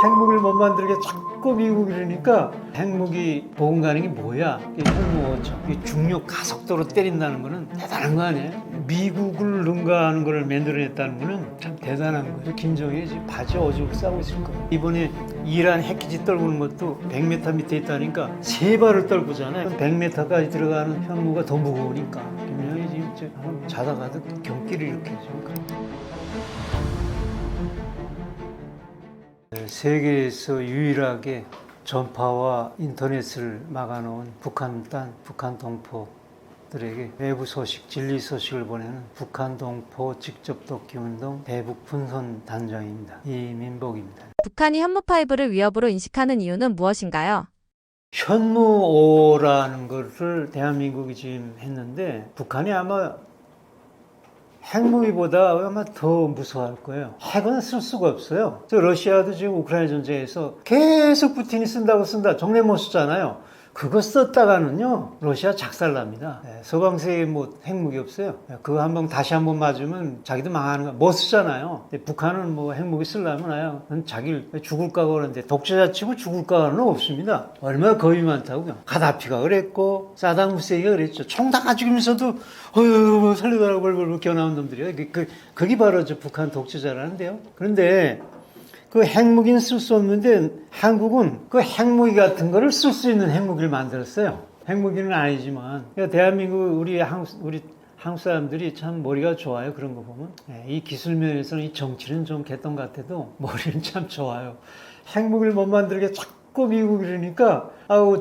핵무기를 못 만들게 자꾸 미국이 그러니까 핵무기 보급하는 게 뭐야? 핵무기죠. 중력 가속도로 때린다는 거는 대단한 거 아니에요? 미국을 능가하는 걸 만들어냈다는 거는 참 대단한 거예요. 김정일이 지금 바지 어지럽게 싸우고 있을 거예요. 이번에 이란 핵기지 떨구는 것도 100m 밑에 있다니까 3발을 떨구잖아요. 100m까지 들어가는 현무가 더 무거우니까 김정일이 지금 자다가도 경기를 일으켜줘. 세계에서 유일하게 전파와 인터넷을 막아놓은 북한 동포들에게 외부 소식, 진리 소식을 보내는 북한 동포 직접 돕기 운동 대북 분선 단장입니다. 이민복입니다. 북한이 현무5를 위협으로 인식하는 이유는 무엇인가요? 현무5라는 것을 대한민국이 지금 했는데 북한이 아마 핵무기보다 아마 더 무서워할 거예요. 핵은 쓸 수가 없어요. 러시아도 지금 우크라이나 전쟁에서 계속 푸틴이 쓴다. 정례 못 쓰잖아요. 그거 썼다가는요, 러시아 작살납니다. 서방세계 뭐 핵무기 없어요. 그거 다시 한번 맞으면 자기도 망하는 거 못 쓰잖아요. 북한은 뭐 핵무기 쓰려면 아예 자기를 죽을까 그러는데 독재자 치고 죽을까는 없습니다. 얼마나 겁이 많다고요. 가다피가 그랬고, 사담 후세인이 그랬죠. 총 다 가지고면서도 살려달라고 벌벌 겨나온 놈들이에요. 그게 바로 저 북한 독재자라는데요. 그런데 그 핵무기는 쓸 수 없는데 한국은 그 핵무기 같은 거를 쓸 수 있는 핵무기를 만들었어요. 핵무기는 아니지만 그러니까 대한민국 우리 한국 사람들이 참 머리가 좋아요. 그런 거 보면 이 기술 면에서는 이 정치는 좀 개똥 같아도 머리는 참 좋아요. 핵무기를 못 만들게 자꾸 미국이 그러니까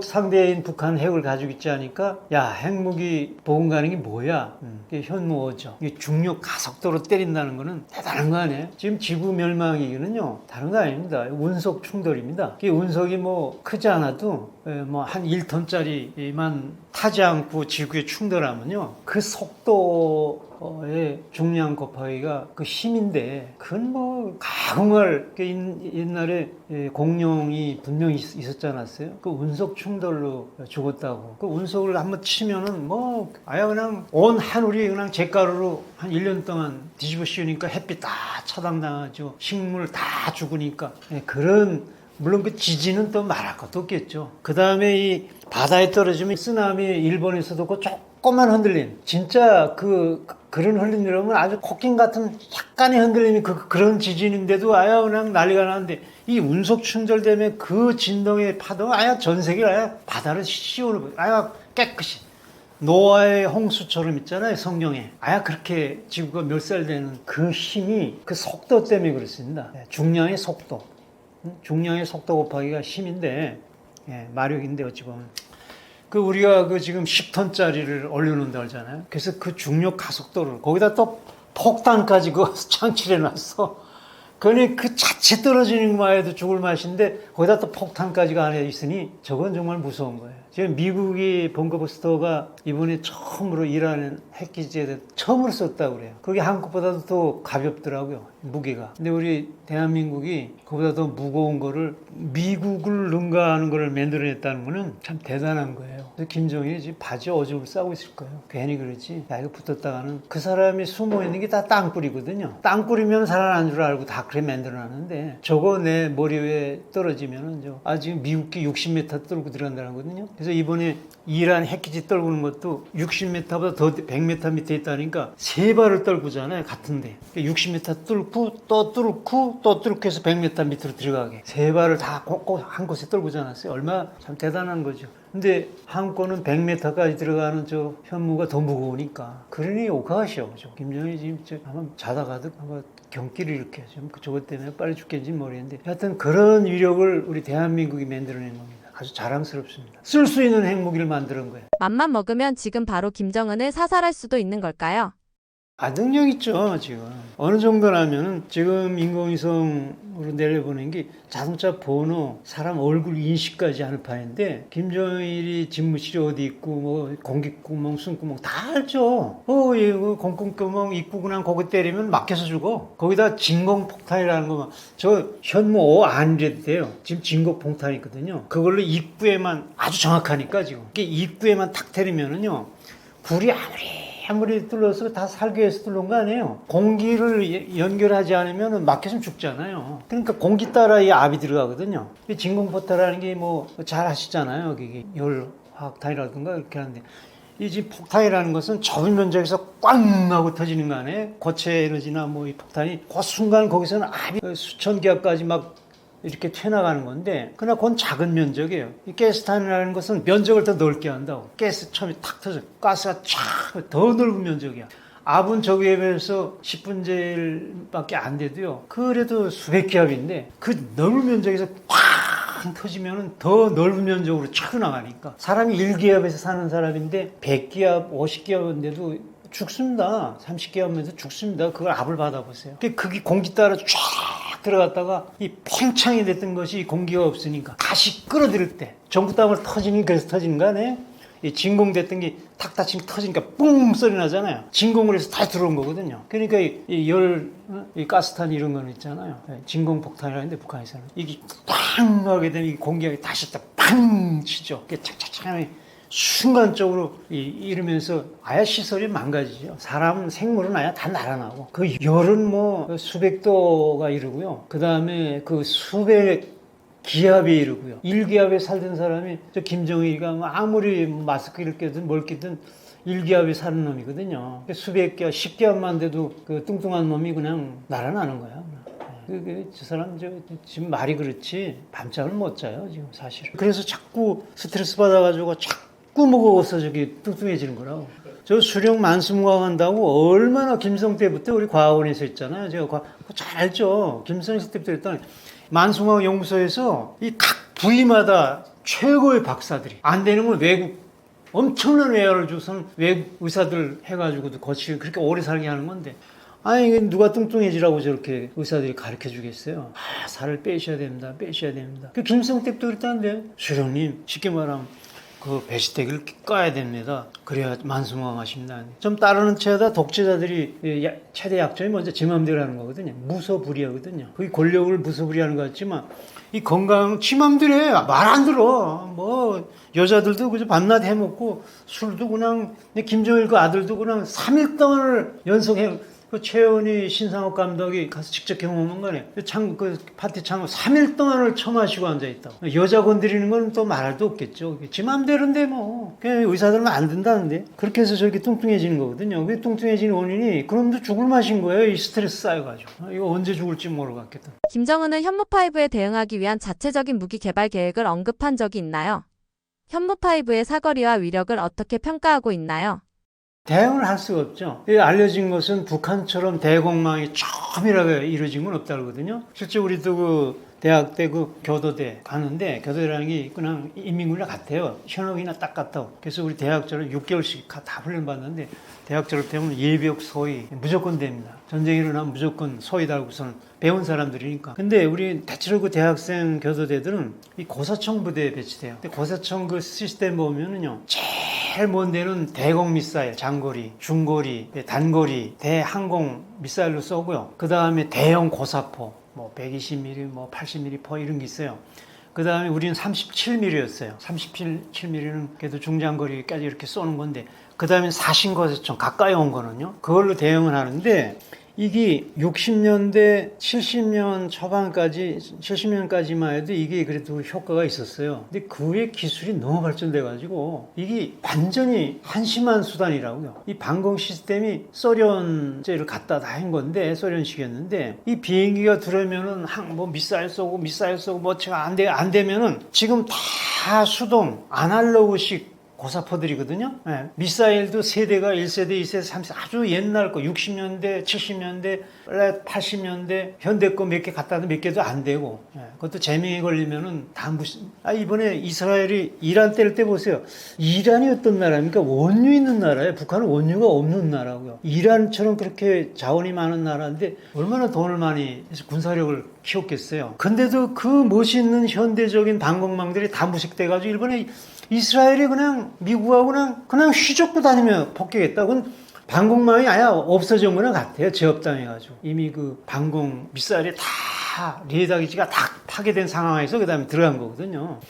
상대인 북한 핵을 가지고 있지 않으니까 야 핵무기 보급하는 게 뭐야? 이게 현무어죠. 이게 중력 가속도로 때린다는 거는 대단한 거 아니에요? 지금 지구 멸망이기는요 다른 거 아닙니다. 운석 충돌입니다. 이 운석이 뭐 크지 않아도 뭐 한 1톤짜리만 타지 않고 지구에 충돌하면요 그 속도의 중량 곱하기가 그 힘인데 그건 뭐 가공할 옛날에 공룡이 분명히 있었지 않았어요? 그 운석 충돌로 죽었다고. 그 운석을 한번 치면은 뭐 아예 그냥 온 하늘이 그냥 잿가루로 한 1년 동안 뒤집어 씌우니까 햇빛 다 차단당하죠. 식물 다 죽으니까 그런 물론 그 지진은 또 말할 것도 없겠죠. 그 다음에 이 바다에 떨어지면 쓰나미 일본에서도 그 조금만 흔들림 진짜 그런 흔들림은 아주 코킹 같은 약간의 흔들림이 그런 지진인데도 아예 그냥 난리가 나는데 이 운석 충돌 때문에 그 진동의 파도가 아예 전 세계를 아예 바다를 씌우는 아예 깨끗이 노아의 홍수처럼 있잖아요. 성경에 아예 그렇게 지구가 멸살되는 그 힘이 그 속도 때문에 그렇습니다. 중량의 속도 곱하기가 힘인데 마력인데 어찌 보면 우리가 지금 10톤짜리를 올려놓는다고 하잖아요. 그래서 그 중력 가속도를 거기다 또 폭탄까지 창출해 놨어. 그러니 그 자체 떨어지는 것만 해도 죽을 맛인데 거기다 또 폭탄까지가 안에 있으니 저건 정말 무서운 거예요. 지금 미국이 벙커버스터가 이번에 처음으로 이란 핵기지에 처음으로 썼다고 그래요. 그게 한국보다도 더 가볍더라고요. 무게가. 근데 우리 대한민국이 그보다 더 무거운 거를 미국을 능가하는 거를 만들어냈다는 거는 참 대단한 거예요. 그래서 김정일이 지금 바지 어지럽게 싸우고 있을 거예요. 괜히 그렇지. 야, 이거 붙었다가는 그 사람이 숨어 있는 게 다 땅굴이거든요. 땅굴이면 살아난 줄 알고 다 그래 만들어놨는데 저거 내 머리 위에 떨어지면은 지금 미국기 60m 뚫고 들어간다는 거거든요. 그래서 이번에 이란 핵기지 떨구는 것도 60m보다 더 100m 밑에 있다니까 3발을 떨구잖아요. 같은데 60m 뚫고 또 뚫고 해서 100m 밑으로 들어가게 3발을 다 꼭 한 곳에 떨구지 않았어요. 얼마나 참 대단한 거죠. 근데 한국은 100m까지 들어가는 저 현무가 더 무거우니까 그러니 오카가시오. 김정일이 지금 아마 자다가도 아마 경기를 일으켜요. 저것 때문에 빨리 죽겠는지 모르겠는데 하여튼 그런 위력을 우리 대한민국이 만들어낸 겁니다. 아주 자랑스럽습니다. 쓸 수 있는 핵무기를 만드는 거예요. 맘만 먹으면 지금 바로 김정은을 사살할 수도 있는 걸까요? 능력 있죠, 지금. 어느 정도라면 지금 인공위성으로 내려보낸 게 자동차 번호, 사람 얼굴 인식까지 하는 판인데 김정일이 집무실이 어디 있고 뭐 공기구멍, 숨구멍 다 알죠. 이거 공기구멍 입구 그냥 거기 때리면 막혀서 죽어. 거기다 진공폭탄이라는 거 저 현무5 아니래도 돼요. 지금 진공폭탄이 있거든요. 그걸로 입구에만 아주 정확하니까 지금. 이게 입구에만 탁 때리면은요. 불이 아무리 아무리 뚫어서 다 살기 위해서 뚫은 거 아니에요. 공기를 연결하지 않으면 막혀서 죽잖아요. 그러니까 공기 따라 이 압이 들어가거든요. 이 진공포탄이라는 게 뭐 잘 아시잖아요. 이게 열화학탄이라든가 이렇게 하는데 이 지금 폭탄이라는 것은 좁은 면적에서 꽝 하고 터지는 거 아니에요. 고체 에너지나 뭐 이 폭탄이 그 순간 거기서는 압이 수천 기압까지 막 이렇게 튀어나가는 건데, 그러나 그건 작은 면적이에요. 이 가스탄이라는 것은 면적을 더 넓게 한다고. 가스 처음에 탁 터져. 가스가 쫙 더 넓은 면적이야. 압은 저기에 비해서 10분의 1밖에 안 돼도요. 그래도 수백 기압인데 그 넓은 면적에서 팍 터지면 더 넓은 면적으로 쳐나가니까 사람이 1기압에서 사는 사람인데 100기압, 50기압인데도 죽습니다. 30기압에도 죽습니다. 그걸 압을 받아보세요. 그게 공기 따라 쫙 들어갔다가 이 팽창이 됐던 것이 공기가 없으니까 다시 끌어들일 때 전구 땅을 터지니 그래서 터지는 거 아니에요? 이 진공됐던 게 탁 다치면 터지니까 뿡 소리 나잖아요. 진공을 해서 다시 들어온 거거든요. 그러니까 이 가스탄 이런 거는 있잖아요. 진공폭탄이라는데 북한에서는 이게 팡 하게 되면 이 공기가 다시 팡 치죠. 착착착 순간적으로 이러면서 아예 시설이 망가지죠. 사람 생물은 아예 다 날아나고 그 열은 뭐 수백 도가 이르고요. 그 다음에 그 수백 기압이 이르고요. 1기압에 살던 사람이 저 김정일이가 뭐 아무리 마스크를 끼든 뭘 끼든 1기압에 사는 놈이거든요. 수백 기압, 10기압만 돼도 그 뚱뚱한 놈이 그냥 날아나는 거야. 저 사람 지금 말이 그렇지 밤잠을 못 자요 지금 사실. 그래서 자꾸 스트레스 받아가지고 자꾸 먹어서 저기 뚱뚱해지는 거라고. 저 수령 만수무강 한다고 얼마나 김성 때부터 우리 과학원에서 했잖아요. 제가 잘 알죠. 김성 때부터 했더니 만수무강 연구소에서 이 각 부위마다 최고의 박사들이 안 되는 건 외국 엄청난 외화를 줘서는 외국 의사들 해가지고도 거치고 그렇게 오래 살게 하는 건데, 아니 누가 뚱뚱해지라고 저렇게 의사들이 가르쳐 주겠어요. 살을 빼셔야 됩니다. 빼셔야 됩니다. 그 김성 때부터 그랬다는데, 수령님 쉽게 말하면 그 배시대기를 까야 됩니다. 그래야 만수무강하십니다. 좀 따르는 체하다 독재자들이 최대 약점이 먼저 제 맘대로 하는 거거든요. 무소불위하거든요. 그게 권력을 무소불위하는 것 같지만 이 건강 지 맘대로 해. 말 안 들어. 뭐 여자들도 그저 밤낮 해먹고 술도 그냥 김정일 그 아들도 그냥 3일 동안을 연속해. 그 최은희 신상옥 감독이 가서 직접 경험한 거네. 그 파티 창 3일 동안을 처마시고 앉아있다고. 여자 건드리는 건 또 말할도 없겠죠. 지 맘대로인데 뭐. 그냥 의사들은 안 된다는데. 그렇게 해서 저렇게 뚱뚱해지는 거거든요. 그 뚱뚱해지는 원인이 그놈도 죽을 맛인 거예요. 이 스트레스 쌓여가지고. 이거 언제 죽을지 모르겠다. 김정은은 현무5에 대응하기 위한 자체적인 무기 개발 계획을 언급한 적이 있나요? 현무5의 사거리와 위력을 어떻게 평가하고 있나요? 대응을 할 수가 없죠. 알려진 것은 북한처럼 대공망이 처음이라고 이루어진 건 없다 그러거든요. 실제 우리도 그 대학 때 그 교도대 가는데, 교도대라는 게 그냥 인민군이랑 같아요. 현역이나 딱 같다고. 그래서 우리 대학 졸업 6개월씩 다 훈련받는데, 대학 졸업되면 예비역 소위 무조건 됩니다. 전쟁이 일어나면 무조건 소위 달고서는 배운 사람들이니까. 근데 우리 대체로 그 대학생 교도대들은 이 고사청 부대에 배치돼요. 근데 고사청 그 시스템 보면은요, 제일 먼 데는 대공 미사일, 장거리, 중거리, 단거리, 대항공 미사일로 쏘고요. 그 다음에 대형 고사포, 뭐 120mm, 뭐 80mm 포 이런 게 있어요. 그 다음에 우리는 37mm였어요. 37mm는 그래도 중장거리까지 이렇게 쏘는 건데, 그 다음에 사신고사총 가까이 온 거는요, 그걸로 대응을 하는데, 이게 60년대 70년 초반까지 70년까지만 해도 이게 그래도 효과가 있었어요. 근데 그 후에 기술이 너무 발전돼 가지고 이게 완전히 한심한 수단이라고요. 이 방공 시스템이 소련제를 갖다 다 한 건데, 소련식이었는데, 이 비행기가 들어오면은 뭐 미사일 쏘고 뭐 제가 안 되면은 지금 다 수동 아날로그식 고사포들이거든요. 네. 미사일도 세대가 1세대, 2세대, 3세대 아주 옛날 거 60년대, 70년대, 80년대 현대 거 몇 개 갖다 놔도 몇 개도 안 되고, 네. 그것도 재명에 걸리면은 다 이번에 이스라엘이 이란 때릴 때 보세요. 이란이 어떤 나라입니까? 원유 있는 나라예요. 북한은 원유가 없는 나라고요. 이란처럼 그렇게 자원이 많은 나라인데 얼마나 돈을 많이 해서 군사력을 키웠겠어요. 근데도 그 멋있는 현대적인 방공망들이 다 무식돼가지고 일본에 이스라엘이 그냥 미국하고 그냥 휘젓고 다니며 폭격했다. 그건 방공망이 아예 없어진 거나 같아요. 제압당해가지고. 이미 그 방공 미사일이 다 레이더 기지가 다 파괴된 상황에서 그 다음에 들어간 거거든요.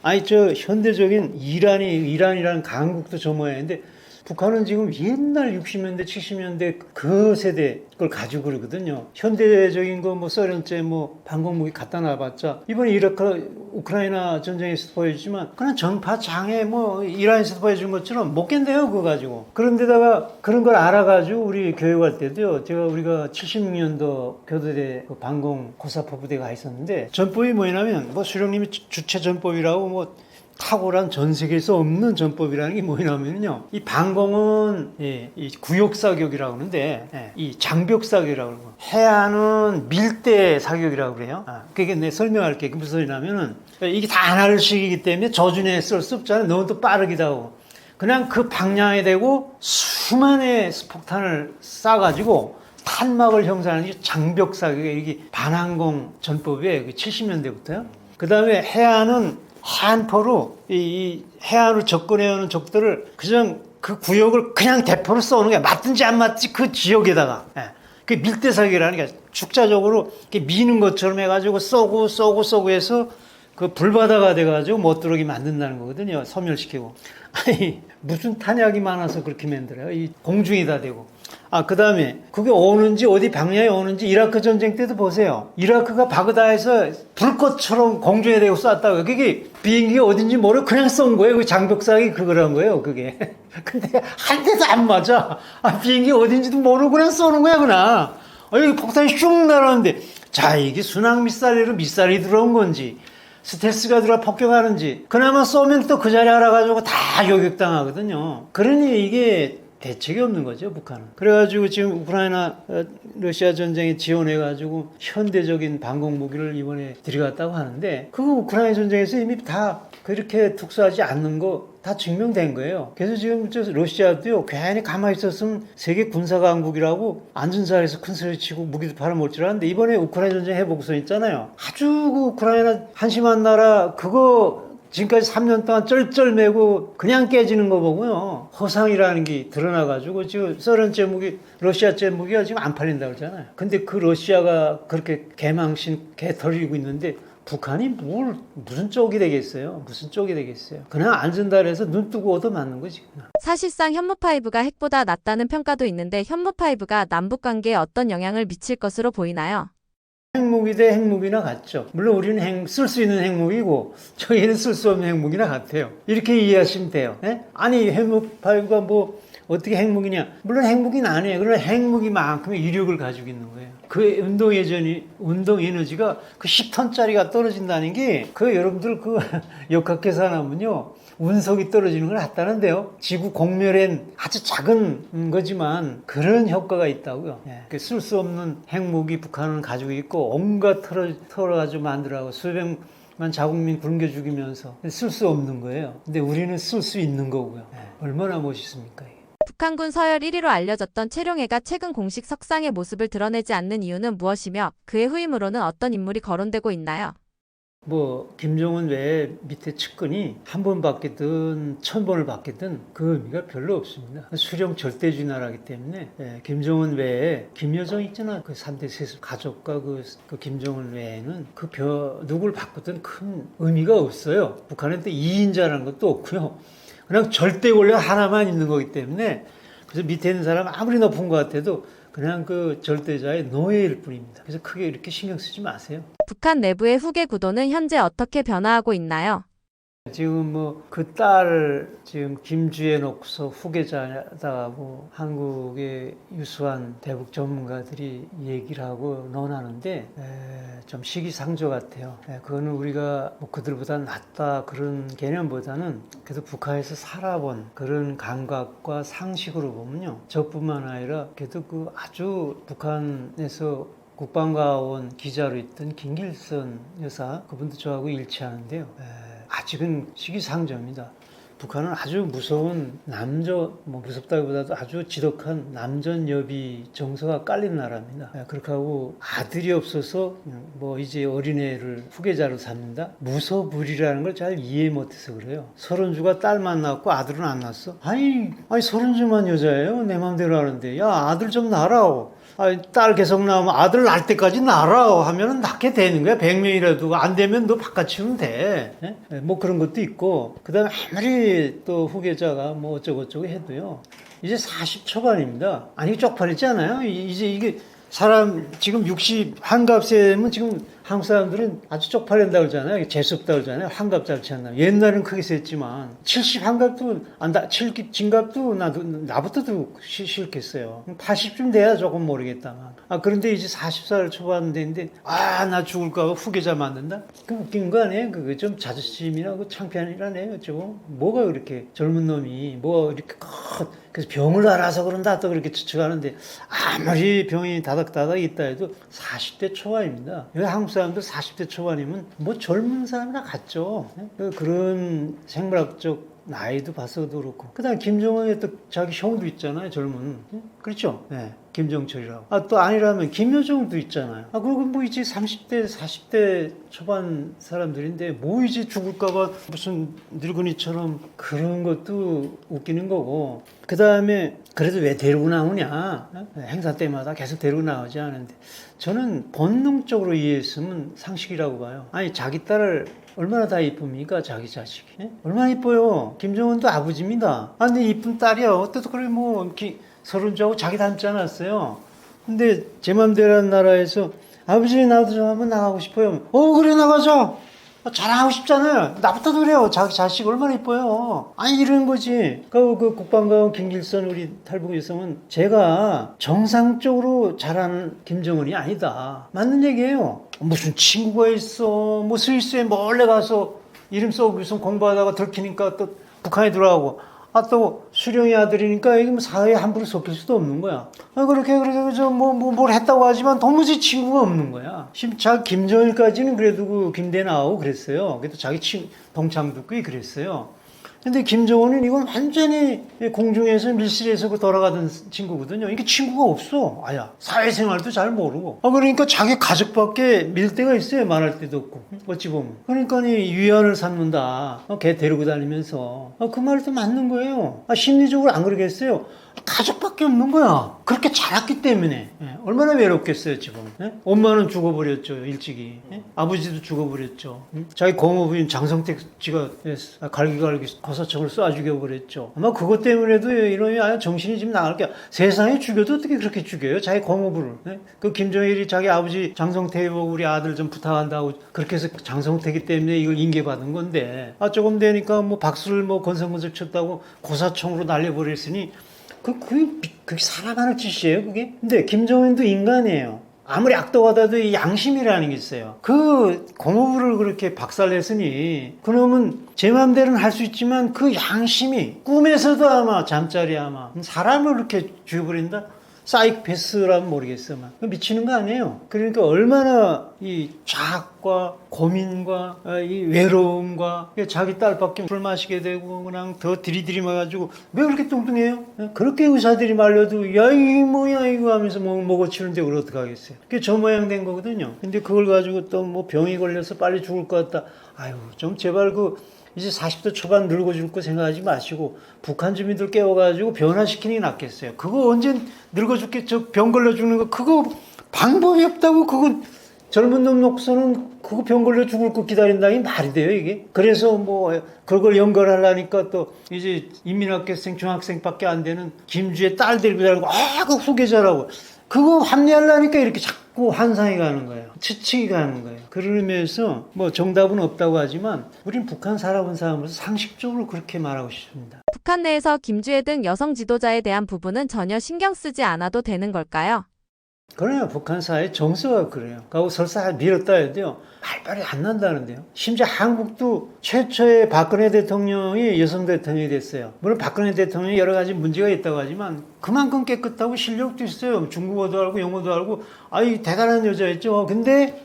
아니 저 현대적인 이란이라는 강국도 점호했는데 북한은 지금 옛날 60년대, 70년대 그 세대 걸 가지고 그러거든요. 현대적인 거 뭐 소련제 뭐 방공무기 갖다 놔봤자 이번에 이라크 우크라이나 전쟁에서 보여주지만 그냥 전파 장애 뭐 이란에서 보여준 것처럼 못 견뎌요 그거 가지고. 그런데다가 그런 걸 알아가지고 우리 교육할 때도요. 우리가 76년도 교도대 그 방공 고사포 부대가 가 있었는데 전법이 뭐냐면 뭐 수령님이 주체 전법이라고 뭐 탁월한 전 세계에서 없는 전법이라는 게 뭐냐면요. 이 방공은 이 구역 사격이라고 하는데 이 장벽 사격이라고 그러고 해안은 밀대 사격이라고 그래요. 그게 내 설명할게. 무슨 소리냐면은 이게 다 하나씩이기 때문에 저준에 쓸 수 없잖아요. 너무 또 빠르기도 하고. 그냥 그 방향에 대고 수만의 폭탄을 쏴가지고 탄막을 형성하는 게 장벽 사격이에요. 이게 반항공 전법이에요. 70년대부터요. 그 다음에 해안은 해안포로 이 해안으로 접근해오는 적들을 그냥 그 구역을 그냥 대포로 쏘는 게 맞든지 안 맞든지 그 지역에다가 그 밀대사격이라는 게 축자적으로 이렇게 미는 것처럼 해가지고 쏘고 해서 그 불바다가 돼가지고 못 들어오게 만든다는 거거든요. 소멸시키고. 아니 무슨 탄약이 많아서 그렇게 만들어요. 이 공중에다 대고. 그 다음에 그게 오는지 어디 방향에 오는지 이라크 전쟁 때도 보세요. 이라크가 바그다에서 불꽃처럼 공중에 대고 쐈다고요. 그게 비행기가 어딘지 모르고 그냥 쏜 거예요. 그 장벽사기 그거란 거예요. 그게. 근데 한 대도 안 맞아. 비행기 어딘지도 모르고 그냥 쏘는 거야 그냥. 여기 폭탄이 슉 날아오는데 자 이게 순항 미사일로 미사일이 들어온 건지 스텔스가 들어와 폭격하는지 그나마 쏘면 또 그 자리 알아가지고 다 요격당하거든요. 그러니 이게 대책이 없는 거죠, 북한은. 그래가지고 지금 우크라이나 러시아 전쟁에 지원해가지고 현대적인 방공 무기를 이번에 들여갔다고 하는데 그거 우크라이나 전쟁에서 이미 다 그렇게 특수하지 않는 거 다 증명된 거예요. 그래서 지금 러시아도요 괜히 가만히 있었으면 세계 군사 강국이라고 앉은 자리에서 큰 소리 치고 무기도 팔아먹을 줄 알았는데 이번에 우크라이나 전쟁 해보고서 있잖아요. 아주 그 우크라이나 한심한 나라 그거 지금까지 3년 동안 쩔쩔매고 그냥 깨지는 거 보고요. 허상이라는 게 드러나가지고 지금 소련제 무기, 러시아제 무기가 지금 안 팔린다고 그러잖아요. 근데 그 러시아가 그렇게 개망신, 개털이고 있는데 북한이 무슨 쪽이 되겠어요? 무슨 쪽이 되겠어요? 그냥 앉은 달에서 눈 뜨고 얻어맞는 거지. 그냥. 사실상 현무5가 핵보다 낫다는 평가도 있는데 현무5가 남북 관계에 어떤 영향을 미칠 것으로 보이나요? 핵무기 대 핵무기나 같죠. 물론 우리는 쓸 수 있는 핵무기고 저희는 쓸 수 없는 핵무기나 같아요. 이렇게 이해하시면 돼요. 아니 핵무5가 뭐 어떻게 핵무기냐. 물론 핵무기는 아니에요. 그러나 핵무기만큼의 위력을 가지고 있는 거예요. 그 운동 에너지가 그 10톤짜리가 떨어진다는 게 그 여러분들 그 역학계산하면요. 운석이 떨어지는 걸 같다는데요. 지구 공멸엔 아주 작은 거지만 그런 효과가 있다고요. 쓸 수 없는 핵무기 북한은 가지고 있고 온갖 털어가지고 만들어가고 수백만 자국민 굶겨 죽이면서 쓸 수 없는 거예요. 근데 우리는 쓸 수 있는 거고요. 얼마나 멋있습니까? 북한군 서열 1위로 알려졌던 최룡해가 최근 공식 석상의 모습을 드러내지 않는 이유는 무엇이며 그의 후임으로는 어떤 인물이 거론되고 있나요? 김정은 외에 밑에 측근이 한 번 받겠든 1000번을 받겠든 그 의미가 별로 없습니다. 수령 절대주의 나라이기 때문에 김정은 외에 김여정 있잖아. 그 3대 세습 가족과 그 김정은 외에는 누굴 바꾸든 큰 의미가 없어요. 북한은 또 2인자라는 것도 없고요. 그냥 절대 권력 하나만 있는 거기 때문에 그래서 밑에 있는 사람 아무리 높은 것 같아도 그냥 그 절대자의 노예일 뿐입니다. 그래서 크게 이렇게 신경 쓰지 마세요. 북한 내부의 후계 구도는 현재 어떻게 변화하고 있나요? 지금 그 딸 지금 김주에 놓고서 후계자다고 한국의 유수한 대북 전문가들이 얘기를 하고 논하는데 좀 시기상조 같아요. 그거는 우리가 그들보다 낫다 그런 개념보다는 그래도 북한에서 살아본 그런 감각과 상식으로 보면요. 저뿐만 아니라 그래도 그 아주 북한에서 국방과원 기자로 있던 김길선 여사 그분도 저하고 일치하는데요. 아직은 시기상조입니다. 북한은 아주 무서운 무섭다기보다도 아주 지독한 남전여비 정서가 깔린 나라입니다. 그렇게 하고 아들이 없어서 이제 어린애를 후계자로 삼는다? 무소불위라는 걸 잘 이해 못해서 그래요. 서른주가 딸만 낳고 아들은 안 낳았어? 아니 서른주만 여자예요? 내 맘대로 하는데 야 아들 좀 낳으라고. 딸 계속 낳으면 아들 낳을 때까지 낳으라 하면은 낳게 되는 거야. 100명이라도. 안 되면 너 바깥 치우면 돼. 예? 뭐 그런 것도 있고. 그 다음에 아무리 또 후계자가 뭐 어쩌고저쩌고 해도요. 이제 40 초반입니다. 아니, 쪽팔리잖아요. 이제 이게 사람 지금 60 한갑세면 지금 한국 사람들은 아주 쪽팔린다고 그러잖아요. 재수없다고 그러잖아요. 한갑 잘 쳤나. 옛날엔 크게 셌지만 70 한갑도 7 진갑도 나부터도 싫겠어요. 80쯤 돼야 조금 모르겠다만. 그런데 이제 40살 초반 됐는데 나 죽을까 봐 후계자 만든다? 그 웃긴 거 아니에요? 그거 좀 자존심이나 그 창피한이라네요. 어쩌고 뭐가 그렇게 젊은 놈이 뭐 이렇게 그래서 병을 알아서 그런다 또 그렇게 추측하는데 아무리 병이 다닥다닥 있다 해도 40대 초반입니다. 한국 사람들 40대 초반이면 뭐 젊은 사람이나 같죠. 그런 생물학적 나이도 봐서도 그렇고. 그 다음에 김정은의 또 자기 형도 있잖아요. 젊은. 그렇죠? 네. 김정철이라고. 또 아니라면 김여정도 있잖아요. 그리고 뭐 이제 30대, 40대 초반 사람들인데 뭐 이제 죽을까봐 무슨 늙은이처럼 그런 것도 웃기는 거고. 그 다음에 그래도 왜 데리고 나오냐? 행사 때마다 계속 데리고 나오지 않은데 저는 본능적으로 이해했으면 상식이라고 봐요. 아니, 자기 딸을 얼마나 다 이쁩니까? 자기 자식이. 얼마나 이뻐요. 김정은도 아버지입니다. 근데 이쁜 딸이야. 어때도 그래 뭐 서른주하고 자기 닮지 않았어요. 근데 제 맘대로라는 나라에서 아버지 나도 좀 한번 나가고 싶어요. 그래 나가자. 자랑하고 싶잖아요. 나부터도 그래요. 자기 자식 얼마나 이뻐요. 이런 거지. 그 국방가원 김길선 우리 탈북 여성은 제가 정상적으로 잘하는 김정은이 아니다. 맞는 얘기예요. 무슨 친구가 있어. 뭐 스위스에 몰래 가서 이름 써고 무슨 공부하다가 들키니까 또 북한에 들어가고. 또 수령의 아들이니까 이게 뭐 사회에 함부로 섞일 수도 없는 거야. 그렇게 뭘 했다고 하지만 도무지 친구가 없는 거야. 심지어 김정일까지는 그래도 그 김대 나오고 그랬어요. 그래도 자기 동창도 꽤 그랬어요. 근데 김정은은 이건 완전히 공중에서 밀실에서 돌아가던 친구거든요. 이게 친구가 없어. 사회생활도 잘 모르고. 그러니까 자기 가족밖에 밀 데가 있어요. 말할 데도 없고. 어찌 보면. 그러니까 위안을 삼는다. 걔 데리고 다니면서. 그 말도 맞는 거예요. 심리적으로 안 그러겠어요. 가족밖에 없는 거야. 그렇게 자랐기 때문에. 얼마나 외롭겠어요, 지금. 엄마는 죽어버렸죠, 일찍이. 아버지도 죽어버렸죠. 자기 고모부인 장성택 씨가 갈기갈기 고사총을 쏴 죽여버렸죠. 아마 그것 때문에도 이놈이 정신이 지금 나갈 게 세상에 죽여도 어떻게 그렇게 죽여요? 자기 고모부를. 그 김정일이 자기 아버지 장성택이 보고 우리 아들 좀 부탁한다고 그렇게 해서 장성택이 때문에 이걸 인계받은 건데 조금 되니까 뭐 박수를 건성건성 쳤다고 고사총으로 날려버렸으니 그게 사람 짓이에요, 그게? 근데 김정은도 인간이에요. 아무리 악독하다도 이 양심이라는 게 있어요. 그 고모부를 그렇게 박살냈으니 그놈은 제 마음대로는 할 수 있지만 그 양심이 꿈에서도 아마 잠자리 아마 사람을 그렇게 죽여버린다? 사이코패스라면 모르겠어만 미치는 거 아니에요. 그러니까 얼마나 이 자학과 고민과 이 외로움과 자기 딸밖에 술 마시게 되고 그냥 더 들이들이마가지고 왜 그렇게 뚱뚱해요? 그렇게 의사들이 말려도 야 이게 뭐야 이거 하면서 먹어치는데 그걸 어떡하겠어요. 그게 저 모양 된 거거든요. 근데 그걸 가지고 또 뭐 병이 걸려서 빨리 죽을 것 같다. 좀 제발 이제 40대 초반 늙어 죽을 거 생각하지 마시고 북한 주민들 깨워가지고 변화시키는 게 낫겠어요. 그거 언제 늙어 죽겠죠? 병 걸려 죽는 거 그거 방법이 없다고. 그거 젊은 놈 놓고서는 그거 병 걸려 죽을 거 기다린다니 말이 돼요 이게? 그래서 뭐 그걸 연결하려니까 또 이제 인민학교생 중학생밖에 안 되는 김주의 딸 데리고 다니고 그 후계자라고 그거 합리하려니까 이렇게 자꾸 환상이 가는 거예요. 추측이 가는 거예요. 그러면서 뭐 정답은 없다고 하지만 우린 북한 살아본 사람으로서 상식적으로 그렇게 말하고 싶습니다. 북한 내에서 김주애 등 여성 지도자에 대한 부분은 전혀 신경 쓰지 않아도 되는 걸까요? 그래요. 북한 사회 정서가 그래요. 그리고 설사 밀었다 해도요. 말발이 안 난다는데요. 심지어 한국도 최초의 박근혜 대통령이 여성 대통령이 됐어요. 물론 박근혜 대통령이 여러 가지 문제가 있다고 하지만 그만큼 깨끗하고 실력도 있어요. 중국어도 알고 영어도 알고 대단한 여자였죠. 근데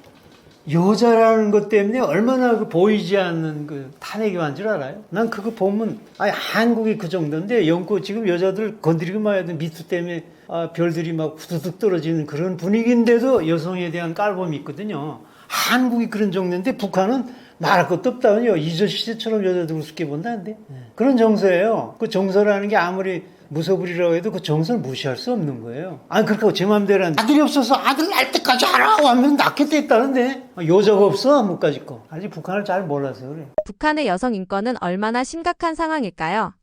여자라는 것 때문에 얼마나 보이지 않는 탄핵이 간 줄 알아요? 난 그거 보면 한국이 그 정도인데 지금 여자들 건드리기만 해도 미투 때문에 별들이 막 후두둑 떨어지는 그런 분위기인데도 여성에 대한 깔범이 있거든요. 한국이 그런 정도인데 북한은 말할 것도 없다면요. 이조 시대처럼 여자들 우습게 본다는데 그런 정서예요. 그 정서라는 게 아무리 무소불위라고 해도 그 정서를 무시할 수 없는 거예요. 아니 그렇게 제 맘대로 아들이 없어서 아들 낳을 때까지 하라고 하면 낳겠다 했다는데 여자가 없어 아무까지 거. 아직 북한을 잘 몰라서 그래. 북한의 여성 인권은 얼마나 심각한 상황일까요?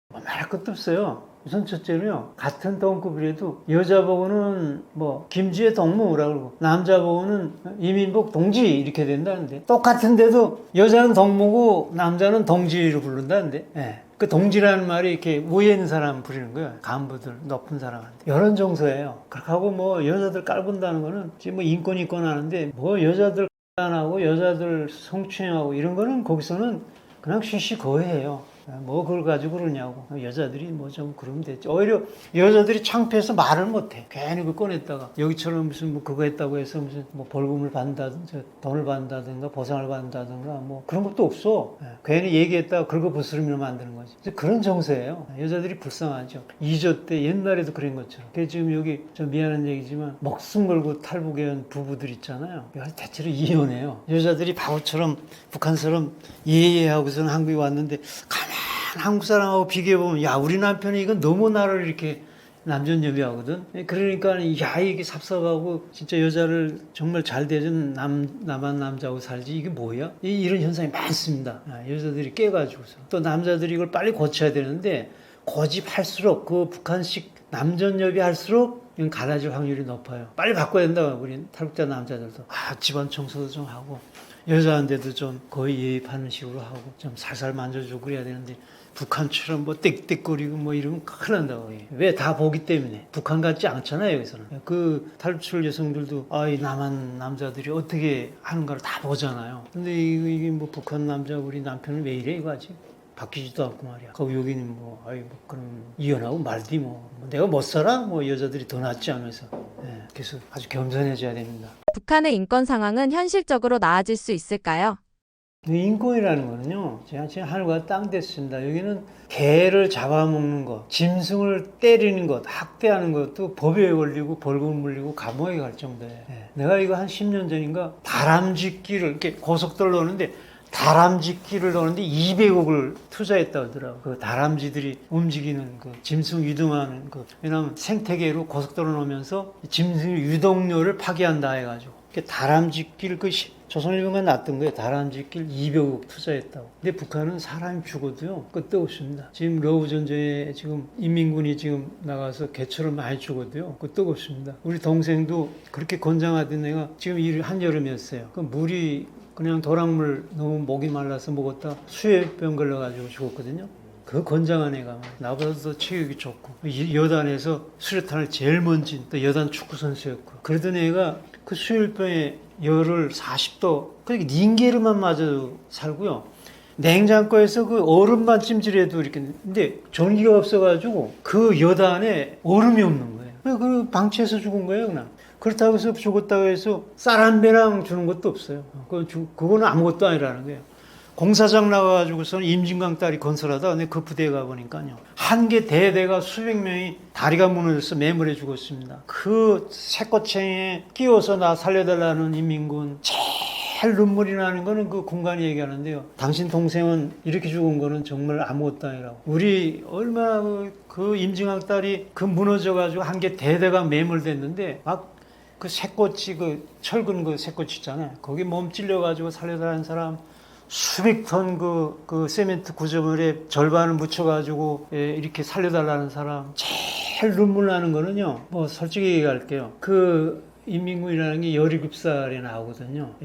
뭐 말할 것도 없어요. 우선 첫째는요, 같은 동급이라도 여자 보고는 뭐 김주의 동무라고 그러고 남자 보고는 이민복 동지 이렇게 된다는데, 똑같은데도 여자는 동무고 남자는 동지로 부른다는데, 예. 그 동지라는 말이 이렇게 위에 있는 사람 부리는 거예요. 간부들, 높은 사람한테. 이런 정서예요. 그렇게 하고 뭐 여자들 깔본다는 거는 지금 뭐 인권 하는데, 뭐 여자들 안 하고 여자들 성추행하고 이런 거는 거기서는 그냥 쉬쉬거리해요. 뭐 그걸 가지고 그러냐고. 여자들이 뭐 좀 그러면 됐지. 오히려 여자들이 창피해서 말을 못해. 괜히 그걸 꺼냈다가 여기처럼 무슨 뭐 그거 했다고 해서 무슨 뭐 벌금을 받는다든가 돈을 받는다든가 보상을 받는다든가 뭐 그런 것도 없어. 괜히 얘기했다가 긁어 부스러미로 만드는 거지. 그런 정서예요. 여자들이 불쌍하죠. 2조 때 옛날에도 그런 것처럼. 지금 여기 좀 미안한 얘기지만 목숨 걸고 탈북해온 부부들 있잖아요. 대체로 이혼해요. 여자들이 바보처럼 북한처럼 예예하고서는 한국에 왔는데 가만 한국 사람하고 비교해보면 야 우리 남편이 이건 너무 나를 이렇게 남전여비하거든. 그러니까 야 이게 삽삽하고 진짜 여자를 정말 잘 대해준 남한 남자하고 살지 이게 뭐야? 이런 현상이 많습니다. 여자들이 깨가지고서 또 남자들이 이걸 빨리 고쳐야 되는데 고집할수록 그 북한식 남전여비 할수록 이건 갈라질 확률이 높아요. 빨리 바꿔야 된다. 우리 탈북자 남자들도 집안 청소도 좀 하고 여자한테도 좀 거의 예입하는 식으로 하고 좀 살살 만져주고 그래야 되는데 북한처럼 뭐 땡땡거리고 뭐 이러면 큰일 난다고. 왜? 다 보기 때문에. 북한 같지 않잖아요, 여기서는. 그 탈출 여성들도 이 남한 남자들이 어떻게 하는가를 다 보잖아요. 근데 이게 뭐 북한 남자 우리 남편은 왜 이래 이거 아직? 바뀌지도 않고 말이야. 거기 여기는 뭐 그럼 이혼하고 말디 뭐 내가 못 살아? 뭐 여자들이 더 낫지 하면서. 그래서 아주 겸손해져야 됩니다. 북한의 인권 상황은 현실적으로 나아질 수 있을까요? 인권이라는 거는요, 제가 하늘과 땅 됐습니다. 여기는 개를 잡아먹는 것, 짐승을 때리는 것, 학대하는 것도 법에 걸리고 벌금 물리고 감옥에 갈 정도예요. 내가 이거 한 10년 전인가 다람쥐끼를 이렇게 고속도로 오는데 다람쥐끼를 넣는데 200억을 투자했다고 하더라고요. 그 다람쥐들이 움직이는 그 짐승 유동하는 그, 왜냐하면 생태계로 고속도로 놓으면서 짐승 유동료를 파괴한다 해가지고. 다람쥐길 조선일보가 놨던 거예요. 다람쥐길 200억 투자했다고. 근데 북한은 사람이 죽어도요 끝도 없습니다. 지금 러브전제에 지금 인민군이 지금 나가서 개처럼 많이 죽어도요 끝도 없습니다. 우리 동생도 그렇게 건장하던 애가 지금 한여름이었어요. 그 물이 그냥 도랑물 너무 목이 말라서 먹었다 수해병 걸려가지고 죽었거든요. 그 건장한 애가 나보다도 더 체격이 좋고 여단에서 수류탄을 제일 먼저 또 여단 축구 선수였고 그러던 애가 그 수혈병에 열을 40도 그렇게 닌게르만 맞아 살고요. 냉장고에서 그 얼음만 찜질해도 이렇게 근데 전기가 없어가지고 그 여단에 얼음이 없는 거예요. 그 방치해서 죽은 거예요 그냥. 그렇다고 해서 죽었다고 해서 쌀 한 배랑 주는 것도 없어요. 그거는 아무것도 아니라는 거예요. 공사장 나가가지고서는 임진강 딸이 건설하다 근데 그 부대에 가보니까요. 한 개 대대가 수백 명이 다리가 무너져서 매몰해 죽었습니다. 그 새꼬챙이에 끼워서 나 살려달라는 인민군 제일 눈물이 나는 거는 그 군관이 얘기하는데요. 당신 동생은 이렇게 죽은 거는 정말 아무것도 아니라고. 우리 얼마나 그 임진강 딸이 그 무너져가지고 한 개 대대가 매몰됐는데 막 그 새꼬치 그 철근 그 새꼬치 있잖아요. 거기 몸 찔려가지고 살려달라는 사람 수백 톤 그 세멘트 구조물에 절반을 묻혀가지고 이렇게 살려달라는 사람 제일 눈물 나는 거는요. 뭐 솔직히 얘기할게요. 그 인민군이라는 게 17살에 나오거든요.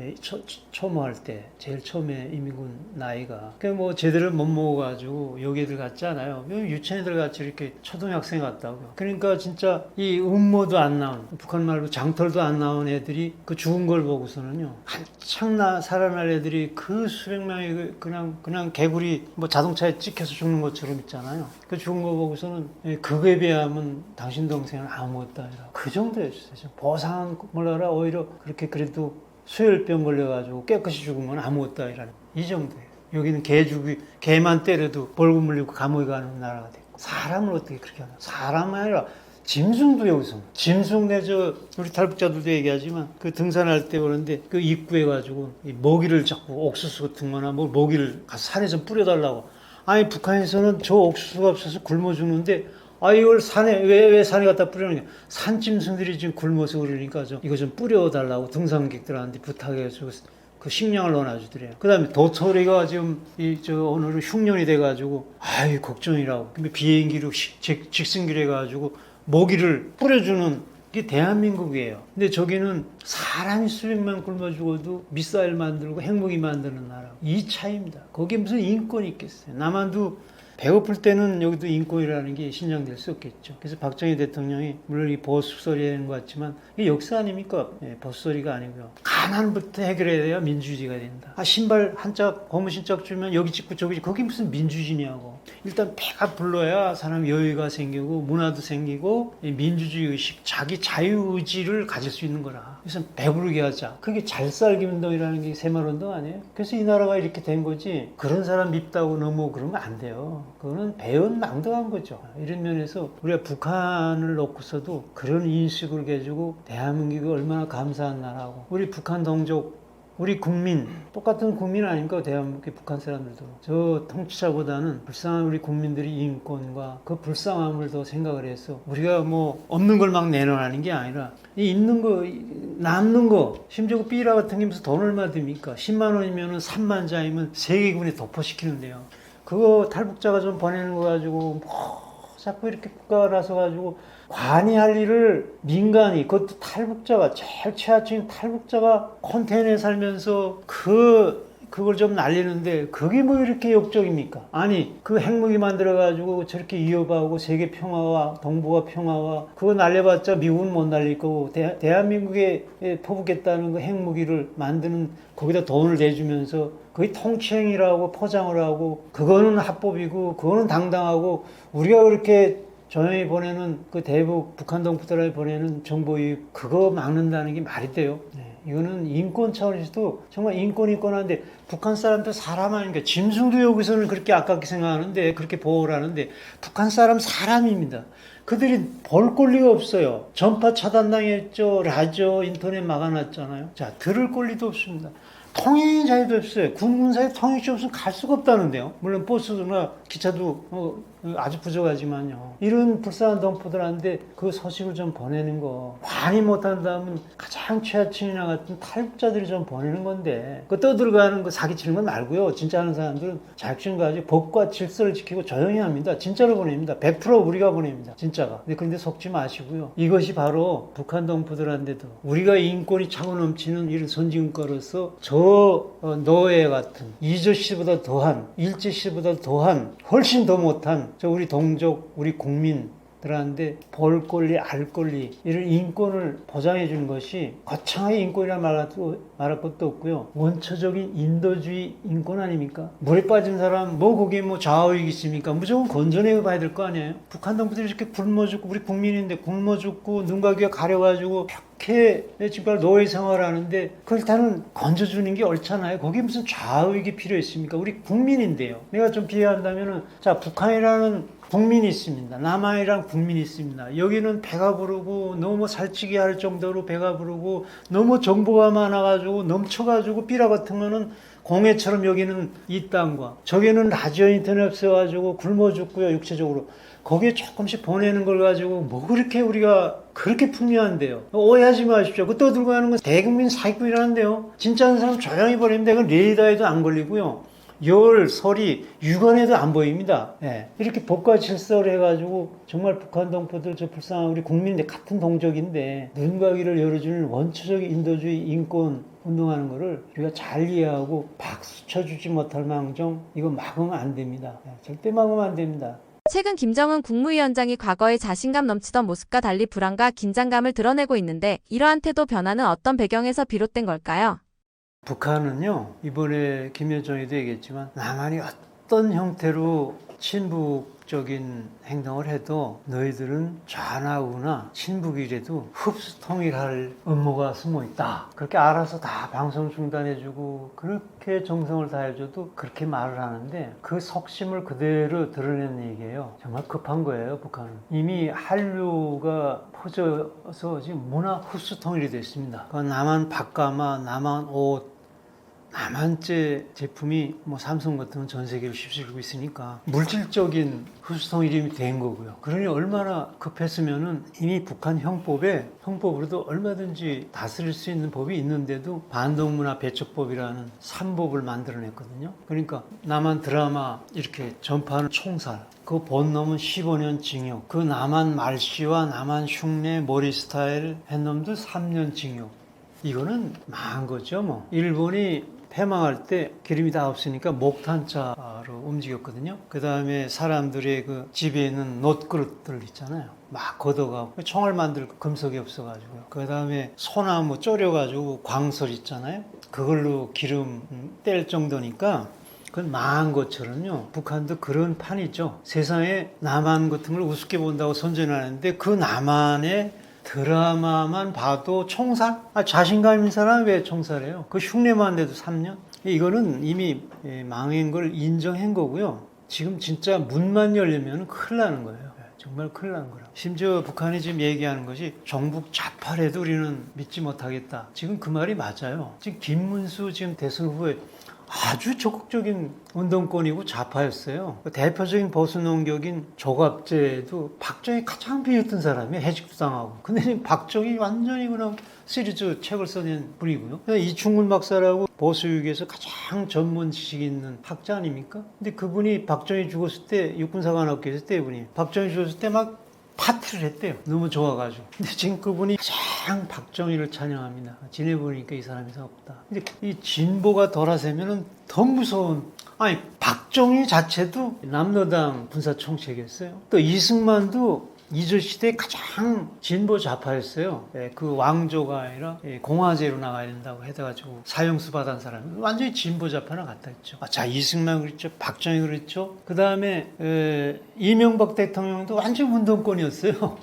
초모할 때 제일 처음에 인민군 나이가 뭐 제대로 못 먹어가지고 여기 애들 같지 않아요. 유치원 애들 같이 이렇게 초등학생 같다고요. 그러니까 진짜 이 음모도 안 나온 북한 말로 장털도 안 나온 애들이 그 죽은 걸 보고서는요 한창 살아날 애들이 그 수백 명이 그냥 개구리 뭐 자동차에 찍혀서 죽는 것처럼 있잖아요. 그 죽은 거 보고서는 그거에 비하면 당신 동생은 아무것도 아니라 그 정도였어요. 보상 몰라라 오히려 그렇게 그래도 수혈병 걸려가지고 깨끗이 죽으면 아무것도 아니라는 이 정도예요. 여기는 개만 때려도 벌금 물리고 감옥에 가는 나라가 됐고 사람을 어떻게 그렇게 하나? 사람이 아니라 짐승도 여기서 짐승 내저 우리 탈북자들도 얘기하지만 그 등산할 때 그런데 그 입구에 가지고 먹이를 자꾸 옥수수 같은 거나 뭐 먹이를 가서 산에 좀 뿌려달라고. 아니 북한에서는 저 옥수수가 없어서 굶어 죽는데 이걸 산에, 왜 산에 갖다 뿌리느냐. 산짐승들이 지금 굶어서 그러니까 이거 좀 뿌려달라고 등산객들한테 부탁해가지고 그 식량을 넣어놔주더래요. 그 다음에 도토리가 지금 오늘은 흉년이 돼가지고, 걱정이라고. 근데 비행기로 직승기로 해가지고 모기를 뿌려주는 게 대한민국이에요. 근데 저기는 사람이 수백만 굶어 죽어도 미사일 만들고 핵무기 만드는 나라. 이 차이입니다. 거기에 무슨 인권이 있겠어요. 남한도 배고플 때는 여기도 인권이라는 게 신장될 수 없겠죠. 그래서 박정희 대통령이 물론 이 보수소리라는 것 같지만 이게 역사 아닙니까? 보수소리가 아니고요. 가난부터 해결해야 돼야 민주주의가 된다. 신발 한 짝 고무 신짝 주면 여기 찍고 저기 찍고 그게 무슨 민주주의냐고. 일단 배가 불러야 사람 여유가 생기고 문화도 생기고 민주주의 의식, 자기 자유의지를 가질 수 있는 거라. 그래서 배부르게 하자. 그게 잘 살기 운동이라는 게 새마을운동 아니에요? 그래서 이 나라가 이렇게 된 거지. 그런 사람 밉다고 너무 그러면 안 돼요. 그거는 배은망덕한 거죠. 이런 면에서 우리가 북한을 놓고서도 그런 인식을 가지고 대한민국이 얼마나 감사한 나라고, 우리 북한 동족, 우리 국민, 똑같은 국민 아닙니까? 대한민국의 북한 사람들도. 저 통치자보다는 불쌍한 우리 국민들이 인권과 그 불쌍함을 더 생각을 해서 우리가 뭐 없는 걸 막 내놓으라는 게 아니라 이 있는 거, 남는 거, 심지어 그 삐라 같은 게 무슨 돈 얼마 듭니까? 10만 원이면 3만 자이면 3개군에 도포시키는데요. 그거 탈북자가 좀 보내는 거 가지고 자꾸 이렇게 국가가 나서 가지고 관여할 일을 민간이, 그것도 탈북자가, 제일 최하층인 탈북자가 컨테이너에 살면서 그걸 좀 날리는데 그게 뭐 이렇게 역적입니까? 아니 그 핵무기 만들어 가지고 저렇게 위협하고 세계 평화와 동북아 평화와 그거 날려봤자 미국은 못 날릴 거고 대한민국에 퍼붓겠다는 그 핵무기를 만드는 거기다 돈을 대주면서 거의 통치행위라고 포장을 하고 그거는 합법이고 그거는 당당하고 우리가 그렇게 조용히 보내는 그 대북 북한 동포들에 보내는 정보 유입 그거 막는다는 게 말이 돼요? 이거는 인권 차원에서도 정말 인권한데 북한 사람도 사람 아닌가. 짐승도 여기서는 그렇게 아깝게 생각하는데 그렇게 보호를 하는데 북한 사람 사람입니다. 그들이 볼 권리가 없어요. 전파 차단당했죠. 라디오 인터넷 막아놨잖아요. 자, 들을 권리도 없습니다. 통행 자유도 없어요. 군사에 통행시 없으면 갈 수가 없다는데요. 물론 버스나 기차도 아주 부족하지만요. 이런 불쌍한 동포들한테 그 소식을 좀 보내는 거 많이 못한다면 가장 최하층이나 같은 탈북자들이 좀 보내는 건데 그 떠들어가는 거 사기치는 건 말고요. 진짜 하는 사람들은 자격증 가지고 법과 질서를 지키고 조용히 합니다. 진짜로 보냅니다. 100% 우리가 보냅니다. 진짜가. 근데 속지 마시고요. 이것이 바로 북한 동포들한테도 우리가 인권이 차고 넘치는 이런 선진국가로서 노예 같은 이저씨보다 더한 일제씨보다 더한 훨씬 더 못한 우리 동족 우리 국민들한테 볼 권리 알 권리 이런 인권을 보장해 주는 것이 거창하게 인권이라 말할 것도 없고요. 원초적인 인도주의 인권 아닙니까? 물에 빠진 사람 거기에 좌우익이 있습니까? 무조건 건져내 봐야 될 거 아니에요? 북한 동포들이 이렇게 굶어 죽고 우리 국민인데 굶어 죽고 눈과 귀가 가려가지고 이렇게 지금 노예 생활을 하는데 그걸 일단은 건져주는 게 옳잖아요. 거기에 무슨 좌우익이 필요 있습니까? 우리 국민인데요. 내가 좀 비유한다면은 자, 북한이라는 국민이 있습니다. 남한이라는 국민이 있습니다. 여기는 배가 부르고 너무 살찌게 할 정도로 배가 부르고 너무 정보가 많아가지고 넘쳐가지고 삐라 같으면은 공해처럼 여기는 이 땅과 저기는 라디오 인터넷 없어가지고 굶어 죽고요. 육체적으로 거기에 조금씩 보내는 걸 가지고 뭐 그렇게 우리가 그렇게 풍요한데요. 오해하지 마십시오. 그 떠들고 하는 건 대국민 사기꾼이라는데요. 진짜 하는 사람 조용히 버리면 그건 레이더에도 안 걸리고요. 열, 설이, 육안에도 안 보입니다. 이렇게 법과 질서를 해가지고 정말 북한 동포들 저 불쌍한 우리 국민들 같은 동족인데 눈과 귀를 열어주는 원초적인 인도주의 인권 운동하는 거를 우리가 잘 이해하고 박수 쳐주지 못할 망정 이거 막으면 안 됩니다. 절대 막으면 안 됩니다. 최근 김정은 국무위원장이 과거의 자신감 넘치던 모습과 달리 불안과 긴장감을 드러내고 있는데 이러한 태도 변화는 어떤 배경에서 비롯된 걸까요? 북한은요, 이번에 김여정이도 얘기했지만 남한이 어떤 형태로 친북적인 행동을 해도 너희들은 좌나 우나 친북이라도 흡수 통일할 음모가 숨어 있다. 그렇게 알아서 다 방송 중단해주고 그렇게 정성을 다해줘도 그렇게 말을 하는데 그 속심을 그대로 드러낸 얘기예요. 정말 급한 거예요, 북한은. 이미 한류가 퍼져서 지금 문화 흡수 통일이 됐습니다. 남한 밥가마, 남한 옷, 남한제 제품이 뭐 삼성 같은 건 전 세계를 휩쓸고 있으니까 물질적인 흡수통 이름이 된 거고요. 그러니 얼마나 급했으면은 이미 북한 형법으로도 얼마든지 다스릴 수 있는 법이 있는데도 반동문화 배척법이라는 3법을 만들어냈거든요. 그러니까 남한 드라마 이렇게 전파하는 총살, 그 본놈은 15년 징역, 그 남한 말씨와 남한 흉내 머리 스타일 한 놈도 3년 징역. 이거는 망한 거죠, 뭐. 일본이 패망할 때 기름이 다 없으니까 목탄차로 움직였거든요. 그 다음에 사람들의 그 집에 있는 놋그릇들 있잖아요. 막 걷어가고 총알 만들고 금속이 없어가지고요. 그 다음에 소나무 졸여가지고 광설 있잖아요. 그걸로 기름 뗄 정도니까 그건 망한 것처럼요. 북한도 그런 판이죠. 세상에 남한 같은 걸 우습게 본다고 선전하는데 그 남한의 드라마만 봐도 총살? 자신감 있는 사람은 왜 총살해요? 그 흉내만 내도 3년? 이거는 이미 망한 걸 인정한 거고요. 지금 진짜 문만 열리면 큰일 나는 거예요. 정말 큰일 나는 거라. 심지어 북한이 지금 얘기하는 것이 정북 좌파래도 우리는 믿지 못하겠다. 지금 그 말이 맞아요. 지금 김문수 지금 대선 후보에 아주 적극적인 운동권이고 좌파였어요. 대표적인 보수 농격인 조갑제도 박정희 가장 비웃던 사람이 해직도 당하고. 근데 지금 박정희 완전히 그냥 시리즈 책을 써낸 분이고요. 이충근 박사라고 보수육에서 가장 전문 지식 있는 학자 아닙니까? 근데 그분이 박정희 죽었을 때 육군사관학교에서 때 분이 박정희 죽었을 때 막 파티를 했대요. 너무 좋아가지고. 근데 지금 그분이 가장 박정희를 찬양합니다. 지내보니까 이 사람이 없다. 근데 이 진보가 돌아서면은 더 무서운, 아니, 박정희 자체도 남로당 군사총책이었어요. 또 이승만도 이조 시대 가장 진보 좌파였어요. 그 왕조가 아니라 공화제로 나가야 된다고 해가지고 사형수 받은 사람이 완전히 진보 좌파랑 같았죠. 자, 이승만 그랬죠. 박정희 그랬죠. 그 다음에 이명박 대통령도 완전 운동권이었어요.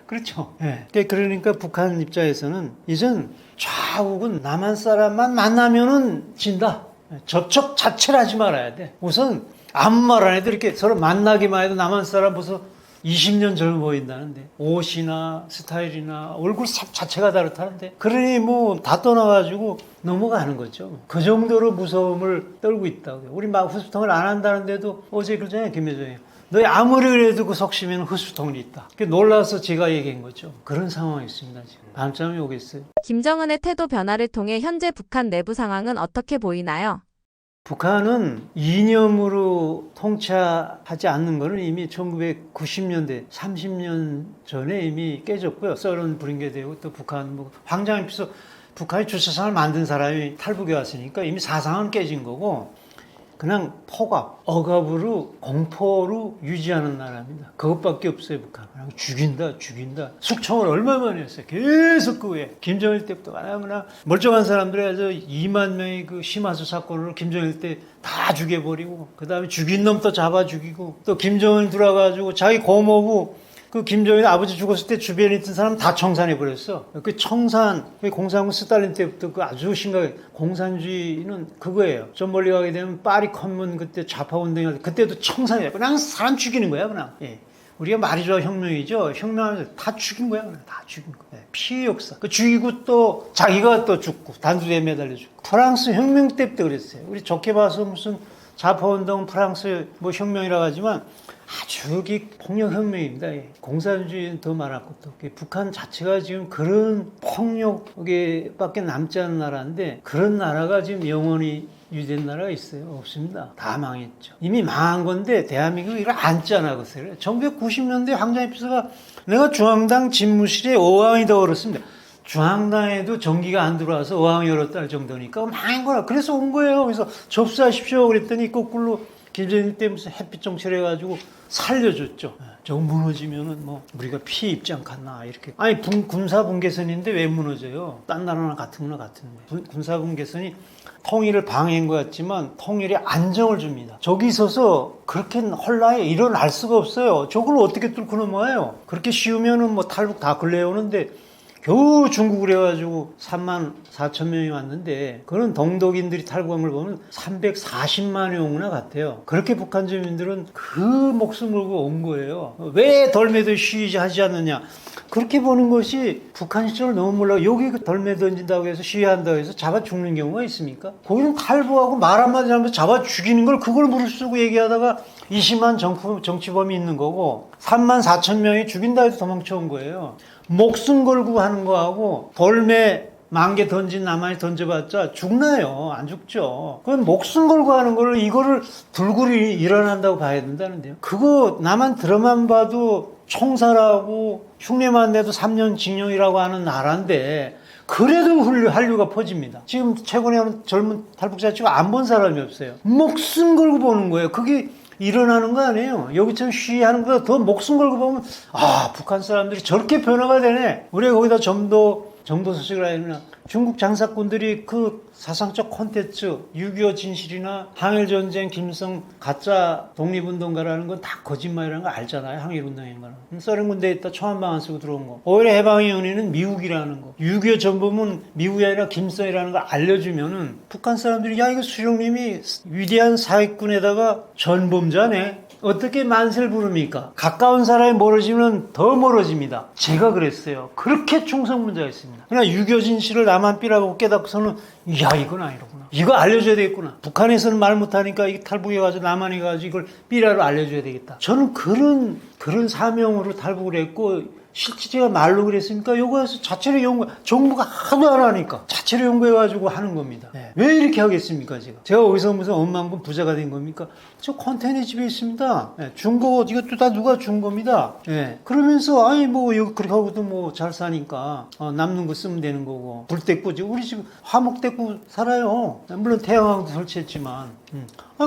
그렇죠. 그러니까 북한 입장에서는 이젠 좌우군 남한 사람만 만나면은 진다. 접촉 자체를 하지 말아야 돼. 우선 아무 말 안 해도 이렇게 서로 만나기만 해도 남한 사람 벌써 20년 젊어 보인다는데 옷이나 스타일이나 얼굴 색 자체가 다르다는데 그러니 뭐 다 떠나가지고 넘어가는 거죠. 그 정도로 무서움을 떨고 있다고요. 우리 막 흡수통을 안 한다는데도 어제 그러잖아요. 김여정이. 너희 아무리 그래도 그 속심에는 흡수통이 있다. 놀라서 제가 얘기한 거죠. 그런 상황이 있습니다. 지금 밤잠이 오겠어요. 김정은의 태도 변화를 통해 현재 북한 내부 상황은 어떻게 보이나요? 북한은 이념으로 통치하지 않는 것은 이미 1990년대 30년 전에 이미 깨졌고요. 썰은 불인계되고 또 북한 황장이 비서 북한이 주체상을 만든 사람이 탈북해 왔으니까 이미 사상은 깨진 거고 그냥 폭압, 억압으로 공포로 유지하는 나라입니다. 그것밖에 없어요. 북한. 그냥 죽인다. 숙청을 얼마나 했어요. 계속 그 후에 김정일 때부터 그냥 멀쩡한 사람들이 아주 2만 명의 그 심화수 사건으로 김정일 때 다 죽여버리고 그 다음에 죽인 놈 또 잡아 죽이고 또 김정일 들어가가지고 자기 고모부 그 김정일 아버지 죽었을 때 주변에 있던 사람 다 청산해버렸어. 그 청산, 공산국 스탈린 때부터 그 아주 심각해. 공산주의는 그거예요. 좀 멀리 가게 되면 파리 컴문 그때 좌파운동할 때 그때도 청산해. 그냥 사람 죽이는 거야, 그냥. 우리가 말이 좋아 혁명이죠. 혁명하면서 다 죽인 거야, 그냥. 다 죽인 거. 피해 역사. 그 죽이고 또 자기가 또 죽고 단두대에 매달려 죽고. 프랑스 혁명 때부터 그랬어요. 우리 좋게 봐서 무슨 좌파운동 프랑스 혁명이라고 하지만 아주 폭력혁명입니다. 공산주의는 더 말할 것도 없고 북한 자체가 지금 그런 폭력밖에 남지 않은 나라인데 그런 나라가 지금 영원히 유지된 나라가 있어요? 없습니다. 다 망했죠. 이미 망한 건데 대한민국이 이걸 앉지 않아 그랬어요. 1990년대 황장희 비서가 내가 중앙당 집무실에 어항이 더 얼었습니다. 중앙당에도 전기가 안 들어와서 어항이 얼었다는 정도니까 망한 거라. 그래서 온 거예요. 그래서 접수하십시오 그랬더니 거꾸로 김정일 때 무슨 햇빛 정치해가지고 살려줬죠. 저거 무너지면은 우리가 피해 입지 않겠나 이렇게. 아니 군사 분계선인데 왜 무너져요? 딴 나라랑 같은 거나 같은데. 군사 분계선이 통일을 방해한 것 같지만 통일에 안정을 줍니다. 저기 있어서 그렇게 혼란이 일어날 수가 없어요. 저걸 어떻게 뚫고 넘어가요? 그렇게 쉬우면은 탈북 다 걸려오는데 겨우 중국을 해가지고 3만 4천 명이 왔는데 그런 동독인들이 탈북한 걸 보면 340만 명이나 같아요. 그렇게 북한 주민들은 그 목숨 걸고 온 거예요. 왜 덜매도 시위하지 않느냐. 그렇게 보는 것이 북한 시절을 너무 몰라. 여기 그 덜매 던진다고 해서 시위한다고 해서 잡아 죽는 경우가 있습니까? 거기는 탈북하고 말 한마디 하면서 잡아 죽이는 걸 그걸 무릅쓰고 얘기하다가 20만 정치범이 있는 거고 3만 4천 명이 죽인다 해서 도망쳐 온 거예요. 목숨 걸고 하는 거하고 덜매 10,000개 던진 나만이 던져봤자 죽나요? 안 죽죠. 그건 목숨 걸고 하는 거를 이거를 불굴이 일어난다고 봐야 된다는데요. 그거 나만 들어만 봐도 총살하고 흉내만 내도 3년 징역이라고 하는 나라인데 그래도 한류가 퍼집니다. 지금 최근에 오는 젊은 탈북자 치고 안 본 사람이 없어요. 목숨 걸고 보는 거예요. 그게 일어나는 거 아니에요. 여기처럼 시위하는 것보다 더 목숨 걸고 보면 아 북한 사람들이 저렇게 변화가 되네. 우리가 거기다 정보 소식을 하려면 중국 장사꾼들이 그 사상적 콘텐츠 6.25 진실이나 항일전쟁 김일성 가짜 독립운동가라는 건 다 거짓말이라는 거 알잖아요. 항일운동인 거는. 소련군대에 있다 총한방 안 쓰고 들어온 거. 오히려 해방의 연인은 미국이라는 거. 6.25 전범은 미국이 아니라 김일성이라는 걸 알려주면은 북한 사람들이 야 이거 수령님이 위대한 사기꾼에다가 전범자네. 어떻게 만세를 부릅니까? 가까운 사람이 멀어지면 더 멀어집니다. 제가 그랬어요. 그렇게 충성문자가 있습니다. 그러나 6.25 진실을 나만 삐라고 깨닫고서는 야 이건 아니로구나. 이거 알려줘야 되겠구나. 북한에서는 말 못하니까 이게 탈북해가지고 남한에 가지고 이걸 삐라로 알려줘야 되겠다. 저는 그런 사명으로 탈북을 했고 실제 제가 말로 그랬으니까 요거에서 자체로 연구, 정부가 하도 안 하니까 자체로 연구해가지고 하는 겁니다. 네. 왜 이렇게 하겠습니까, 제가 어디서 무슨 억만금 부자가 된 겁니까? 저 컨테이너 집에 있습니다. 네. 준 거, 이것도 다 누가 준 겁니다. 네. 그러면서, 아니, 뭐, 여기 그렇게 하고도 뭐 잘 사니까, 남는 거 쓰면 되는 거고, 불대꾸지. 우리 집 화목대꾸 살아요. 물론 태양광도 설치했지만.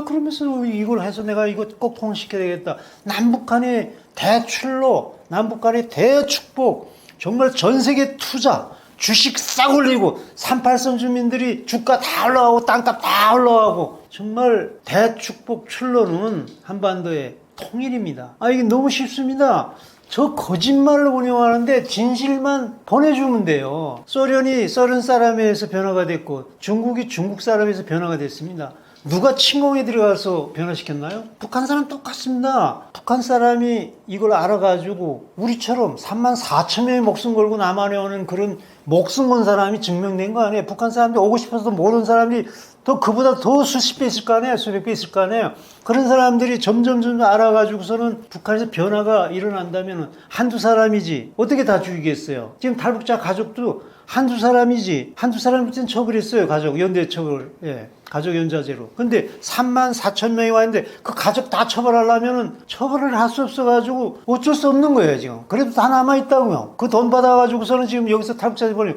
그러면서 이걸 해서 내가 이거 꼭 통시켜야 되겠다. 남북한의 대출로, 남북한의 대축복, 정말 전 세계 투자, 주식 싹 올리고, 38선 주민들이 주가 다 올라가고, 땅값 다 올라가고, 정말 대축복 출로는 한반도의 통일입니다. 이게 너무 쉽습니다. 저 거짓말로 운영하는데 진실만 보내주면 돼요. 소련이 소련 사람에 의해서 변화가 됐고, 중국이 중국 사람에 의해서 변화가 됐습니다. 누가 침공에 들어가서 변화시켰나요? 북한 사람 똑같습니다. 북한 사람이 이걸 알아가지고 우리처럼 3만 4천 명의 목숨 걸고 남한에 오는 그런 목숨 건 사람이 증명된 거 아니에요? 북한 사람들이 오고 싶어서도 못 온 사람들이 그보다 더 수십 배 있을 거 아니에요? 수백 배 있을 거 아니에요? 그런 사람들이 점점 알아가지고서는 북한에서 변화가 일어난다면 한두 사람이지 어떻게 다 죽이겠어요? 지금 탈북자 가족도 한두 사람이지 한두 사람한테는 처벌 했어요. 가족 연대 처벌. 예. 가족 연좌제로. 근데 3만 4천 명이 와 있는데 그 가족 다 처벌하려면은 처벌을 할 수 없어가지고 어쩔 수 없는 거예요, 지금. 그래도 다 남아있다고요. 그 돈 받아가지고서는 지금 여기서 탈북자들 보내요.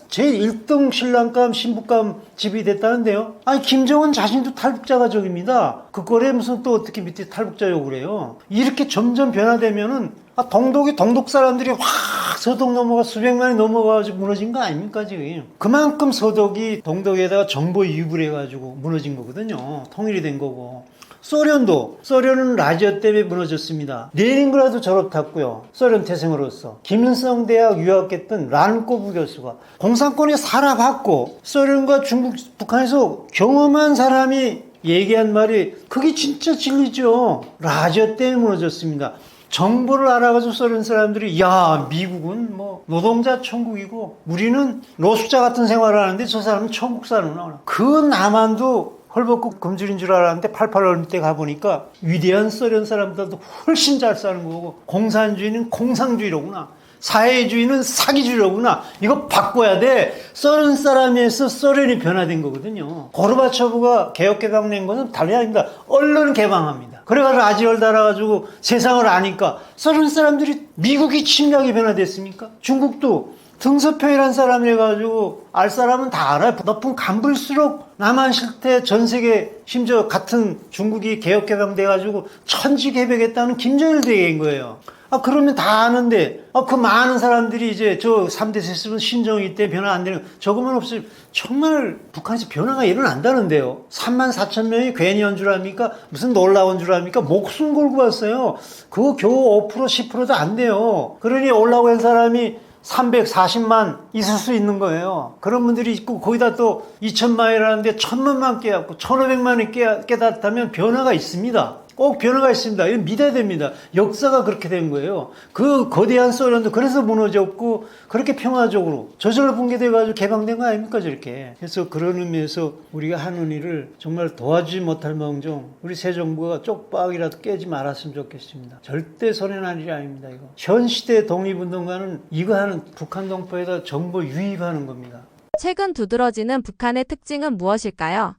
제일 1등 신랑감, 신부감 집이 됐다는데요. 김정은 자신도 탈북자 가족입니다. 그거래 무슨 또 어떻게 밑에 탈북자 욕을 해요. 이렇게 점점 변화되면은 동독 사람들이 확 서독 넘어가 수백만이 넘어가가지고 무너진 거 아닙니까 지금. 그만큼 서독이 동독에다가 정보 유입을 해가지고 무너진 거거든요. 통일이 된 거고. 소련은 라지아 때문에 무너졌습니다. 레닌그라드 졸업했고요. 소련 태생으로서. 김일성 대학 유학했던 란코브 교수가 공산권에 살아봤고 소련과 중국, 북한에서 경험한 사람이 얘기한 말이 그게 진짜 진리죠. 라지아 때문에 무너졌습니다. 정보를 알아가지고 소련 사람들이 야 미국은 뭐 노동자 천국이고 우리는 노숙자 같은 생활을 하는데 저 사람은 천국 사는구나. 그 남한도 헐벗고 금줄인 줄 알았는데 88월 때 가보니까 위대한 소련 사람들도 훨씬 잘 사는 거고 공산주의는 공상주의로구나. 사회주의는 사기주의로구나. 이거 바꿔야 돼. 소련 사람에서 소련이 변화된 거거든요. 고르바초프가 개혁개방 낸 것은 다름이 아닙니다. 언론 개방합니다. 그래가지고 아지얼 달아가지고 세상을 아니까 소련 사람들이 미국이 침략이 변화됐습니까? 중국도 등서평이라는 사람이 해가지고 알 사람은 다 알아요. 높은 간불수록 남한 실태 전 세계 심지어 같은 중국이 개혁개방돼가지고 천지개벽했다는 김정일 대회인 거예요. 그러면 다 아는데, 그 많은 사람들이 이제 저 3대 세습은 신정이 때 변화 안 되는, 저거만 없으면 정말 북한에서 변화가 일어난다는데요. 3만 4천 명이 괜히 온 줄 압니까? 무슨 놀라운 줄 압니까? 목숨 걸고 왔어요. 그거 겨우 5% 10%도 안 돼요. 그러니 올라온 사람이 340만 있을 수 있는 거예요. 그런 분들이 있고 거기다 또 2,000만이라는데 1,000만만 깨닫고 1,500만이 깨닫다면 변화가 있습니다. 꼭 변화가 있습니다. 이건 믿어야 됩니다. 역사가 그렇게 된 거예요. 그 거대한 소련도 그래서 무너졌고 그렇게 평화적으로 저절로 붕괴돼가지고 개방된 거 아닙니까 저렇게. 그래서 그런 의미에서 우리가 하는 일을 정말 도와주지 못할 망정 우리 새 정부가 쪽박이라도 깨지 말았으면 좋겠습니다. 절대 손해난 일이 아닙니다. 이거 현 시대 독립운동가는 이거 하는 북한 동포에다 정보 유입하는 겁니다. 최근 두드러지는 북한의 특징은 무엇일까요?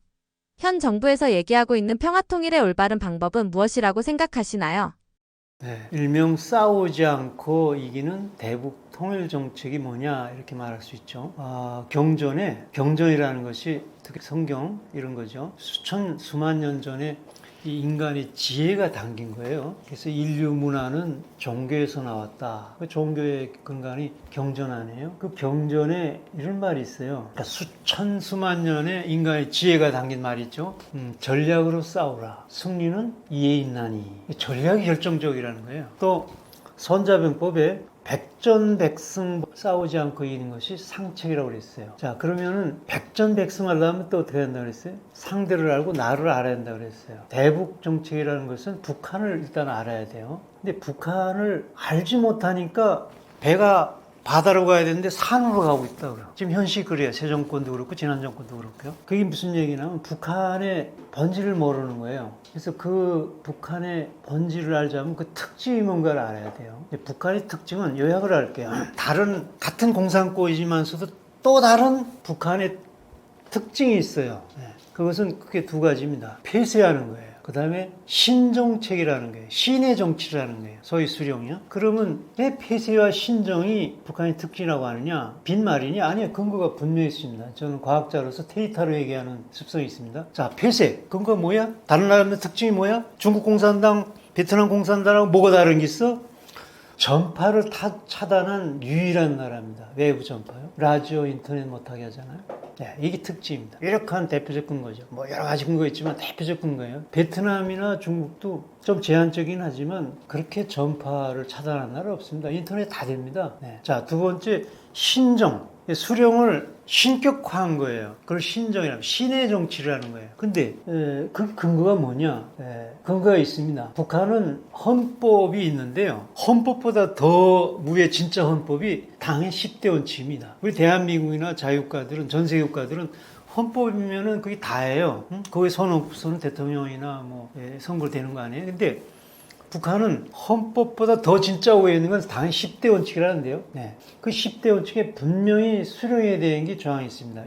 현 정부에서 얘기하고 있는 평화통일의 올바른 방법은 무엇이라고 생각하시나요? 네, 일명 싸우지 않고 이기는 대북 통일 정책이 뭐냐 이렇게 말할 수 있죠. 경전이라는 것이 특히 성경 이런 거죠. 수만 년 전에 이 인간의 지혜가 담긴 거예요. 그래서 인류 문화는 종교에서 나왔다. 그 종교의 근간이 경전 아니에요? 그 경전에 이런 말이 있어요. 그러니까 수만 년의 인간의 지혜가 담긴 말이 있죠. 전략으로 싸우라. 승리는 이에 있나니. 전략이 결정적이라는 거예요. 또 손자병법에 백전백승 싸우지 않고 이기는 것이 상책이라고 그랬어요. 자, 그러면은 백전백승 하려면 또 어떻게 한다고 그랬어요? 상대를 알고 나를 알아야 한다고 그랬어요. 대북 정책이라는 것은 북한을 일단 알아야 돼요. 근데 북한을 알지 못하니까 배가 바다로 가야 되는데 산으로 가고 있다고요. 지금 현실이 그래요. 새 정권도 그렇고 지난 정권도 그렇고요. 그게 무슨 얘기냐면 북한의 본질을 모르는 거예요. 그래서 그 북한의 본질을 알자면 그 특징이 뭔가를 알아야 돼요. 북한의 특징은 요약을 할게요. 같은 공산권이지만서도 또 다른 북한의 특징이 있어요. 그것은 크게 두 가지입니다. 폐쇄하는 거예요. 그 다음에 신정책이라는 거예요. 신의 정치라는 거예요. 소위 수령이요. 그러면 왜 폐쇄와 신정이 북한의 특징이라고 하느냐? 빈말이냐? 아니요. 근거가 분명히 있습니다. 저는 과학자로서 데이터로 얘기하는 습성이 있습니다. 자, 폐쇄. 근거가 뭐야? 다른 나라의 특징이 뭐야? 중국 공산당, 베트남 공산당하고 뭐가 다른 게 있어? 전파를 차단한 유일한 나라입니다. 외부 전파요. 라디오, 인터넷 못하게 하잖아요. 네, 이게 특징입니다. 이렇게 대표적 근거죠. 뭐 여러 가지 근거 있지만 대표적 근거예요. 베트남이나 중국도 좀 제한적이긴 하지만 그렇게 전파를 차단한 나라 없습니다. 인터넷 다 됩니다. 네. 자, 두 번째 신정. 수령을 신격화한 거예요. 그걸 신정이라고 신의 정치라는 거예요. 근데 그 근거가 뭐냐? 근거가 있습니다. 북한은 헌법이 있는데요. 헌법보다 더 위에 진짜 헌법이 당의 10대 원칙입니다. 우리 대한민국이나 자유국가들은 전 세계 국가들은 헌법이면은 그게 다예요. 거기에 손 없으면 대통령이나 선거 되는 거 아니에요. 근데 북한은 헌법보다 더 진짜 위에 있는 건 당연히 10대 원칙이라는데요. 네. 그 10대 원칙에 분명히 수령에 대한 게 조항이 있습니다.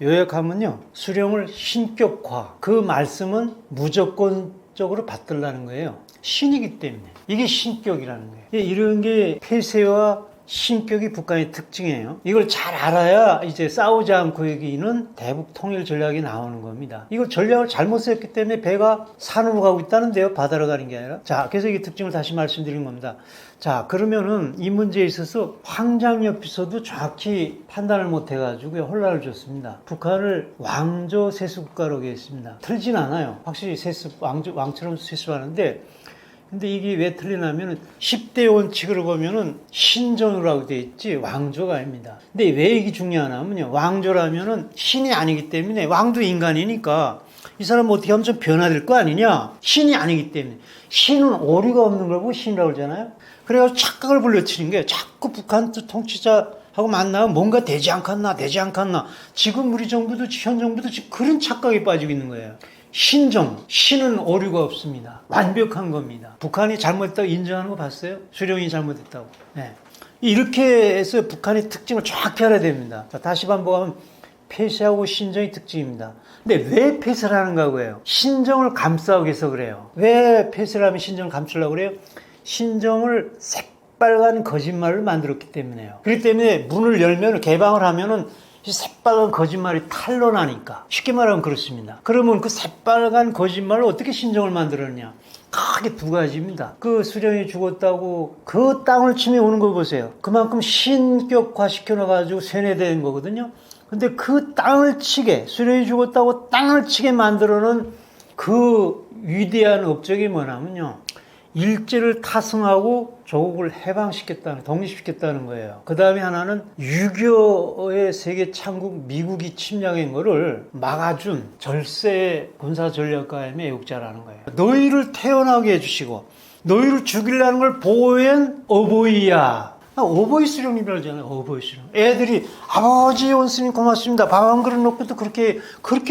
요약하면요. 수령을 신격화. 그 말씀은 무조건적으로 받들라는 거예요. 신이기 때문에. 이게 신격이라는 거예요. 이런 게 폐쇄와 신격이 북한의 특징이에요. 이걸 잘 알아야 이제 싸우지 않고 이기는 대북 통일 전략이 나오는 겁니다. 이걸 전략을 잘못 썼기 때문에 배가 산으로 가고 있다는데요. 바다로 가는 게 아니라. 자, 그래서 이 특징을 다시 말씀드린 겁니다. 자, 그러면은 이 문제에 있어서 황장엽비서도 정확히 판단을 못 해가지고 혼란을 줬습니다. 북한을 왕조 세수국가로 했습니다. 틀진 않아요. 확실히 왕처럼 세수하는데 근데 이게 왜 틀리냐면 10대 원칙으로 보면은 신정으로 되어 있지 왕조가 아닙니다. 근데 왜 이게 중요하냐면요. 왕조라면은 신이 아니기 때문에 왕도 인간이니까 이 사람 어떻게 하면 좀 변화될 거 아니냐? 신이 아니기 때문에. 신은 오류가 없는 걸 보고 신이라고 그러잖아요. 그래가지고 착각을 불러치는 게 자꾸 북한 통치자하고 만나면 뭔가 되지 않겠나. 지금 우리 정부도 현 정부도 지금 그런 착각에 빠지고 있는 거예요. 신은 오류가 없습니다. 완벽한 겁니다. 북한이 잘못했다고 인정하는 거 봤어요? 수령이 잘못했다고. 네. 이렇게 해서 북한의 특징을 정확히 알아야 됩니다. 자, 다시 반복하면 폐쇄하고 신정의 특징입니다. 근데 왜 폐쇄를 하는가 그래요? 신정을 감싸기 위해서 그래요. 왜 폐쇄를 하면 신정을 감추려고 그래요? 신정을 새빨간 거짓말을 만들었기 때문에요. 그렇기 때문에 문을 열면 개방을 하면은 이 새빨간 거짓말이 탄로나니까. 쉽게 말하면 그렇습니다. 그러면 그 새빨간 거짓말을 어떻게 신정을 만들었냐? 크게 두 가지입니다. 그 수령이 죽었다고 그 땅을 침해 오는 걸 보세요. 그만큼 신격화 시켜놔가지고 세뇌된 거거든요. 근데 그 땅을 치게, 수령이 죽었다고 땅을 치게 만들어놓은 그 위대한 업적이 뭐냐면요. 일제를 타승하고 조국을 해방시켰다는, 독립시켰다는 거예요. 그 다음에 하나는 6.25의 세계 창국 미국이 침략한 거를 막아준 절세 군사 전략가의 애국자라는 거예요. 너희를 태어나게 해주시고 너희를 죽이려는 걸 보호한 어버이야. 어버이 수령님이라고 하잖아요. 어버이 수령. 애들이 아버지 원스님 고맙습니다. 밥 한 그릇 놓고도 그렇게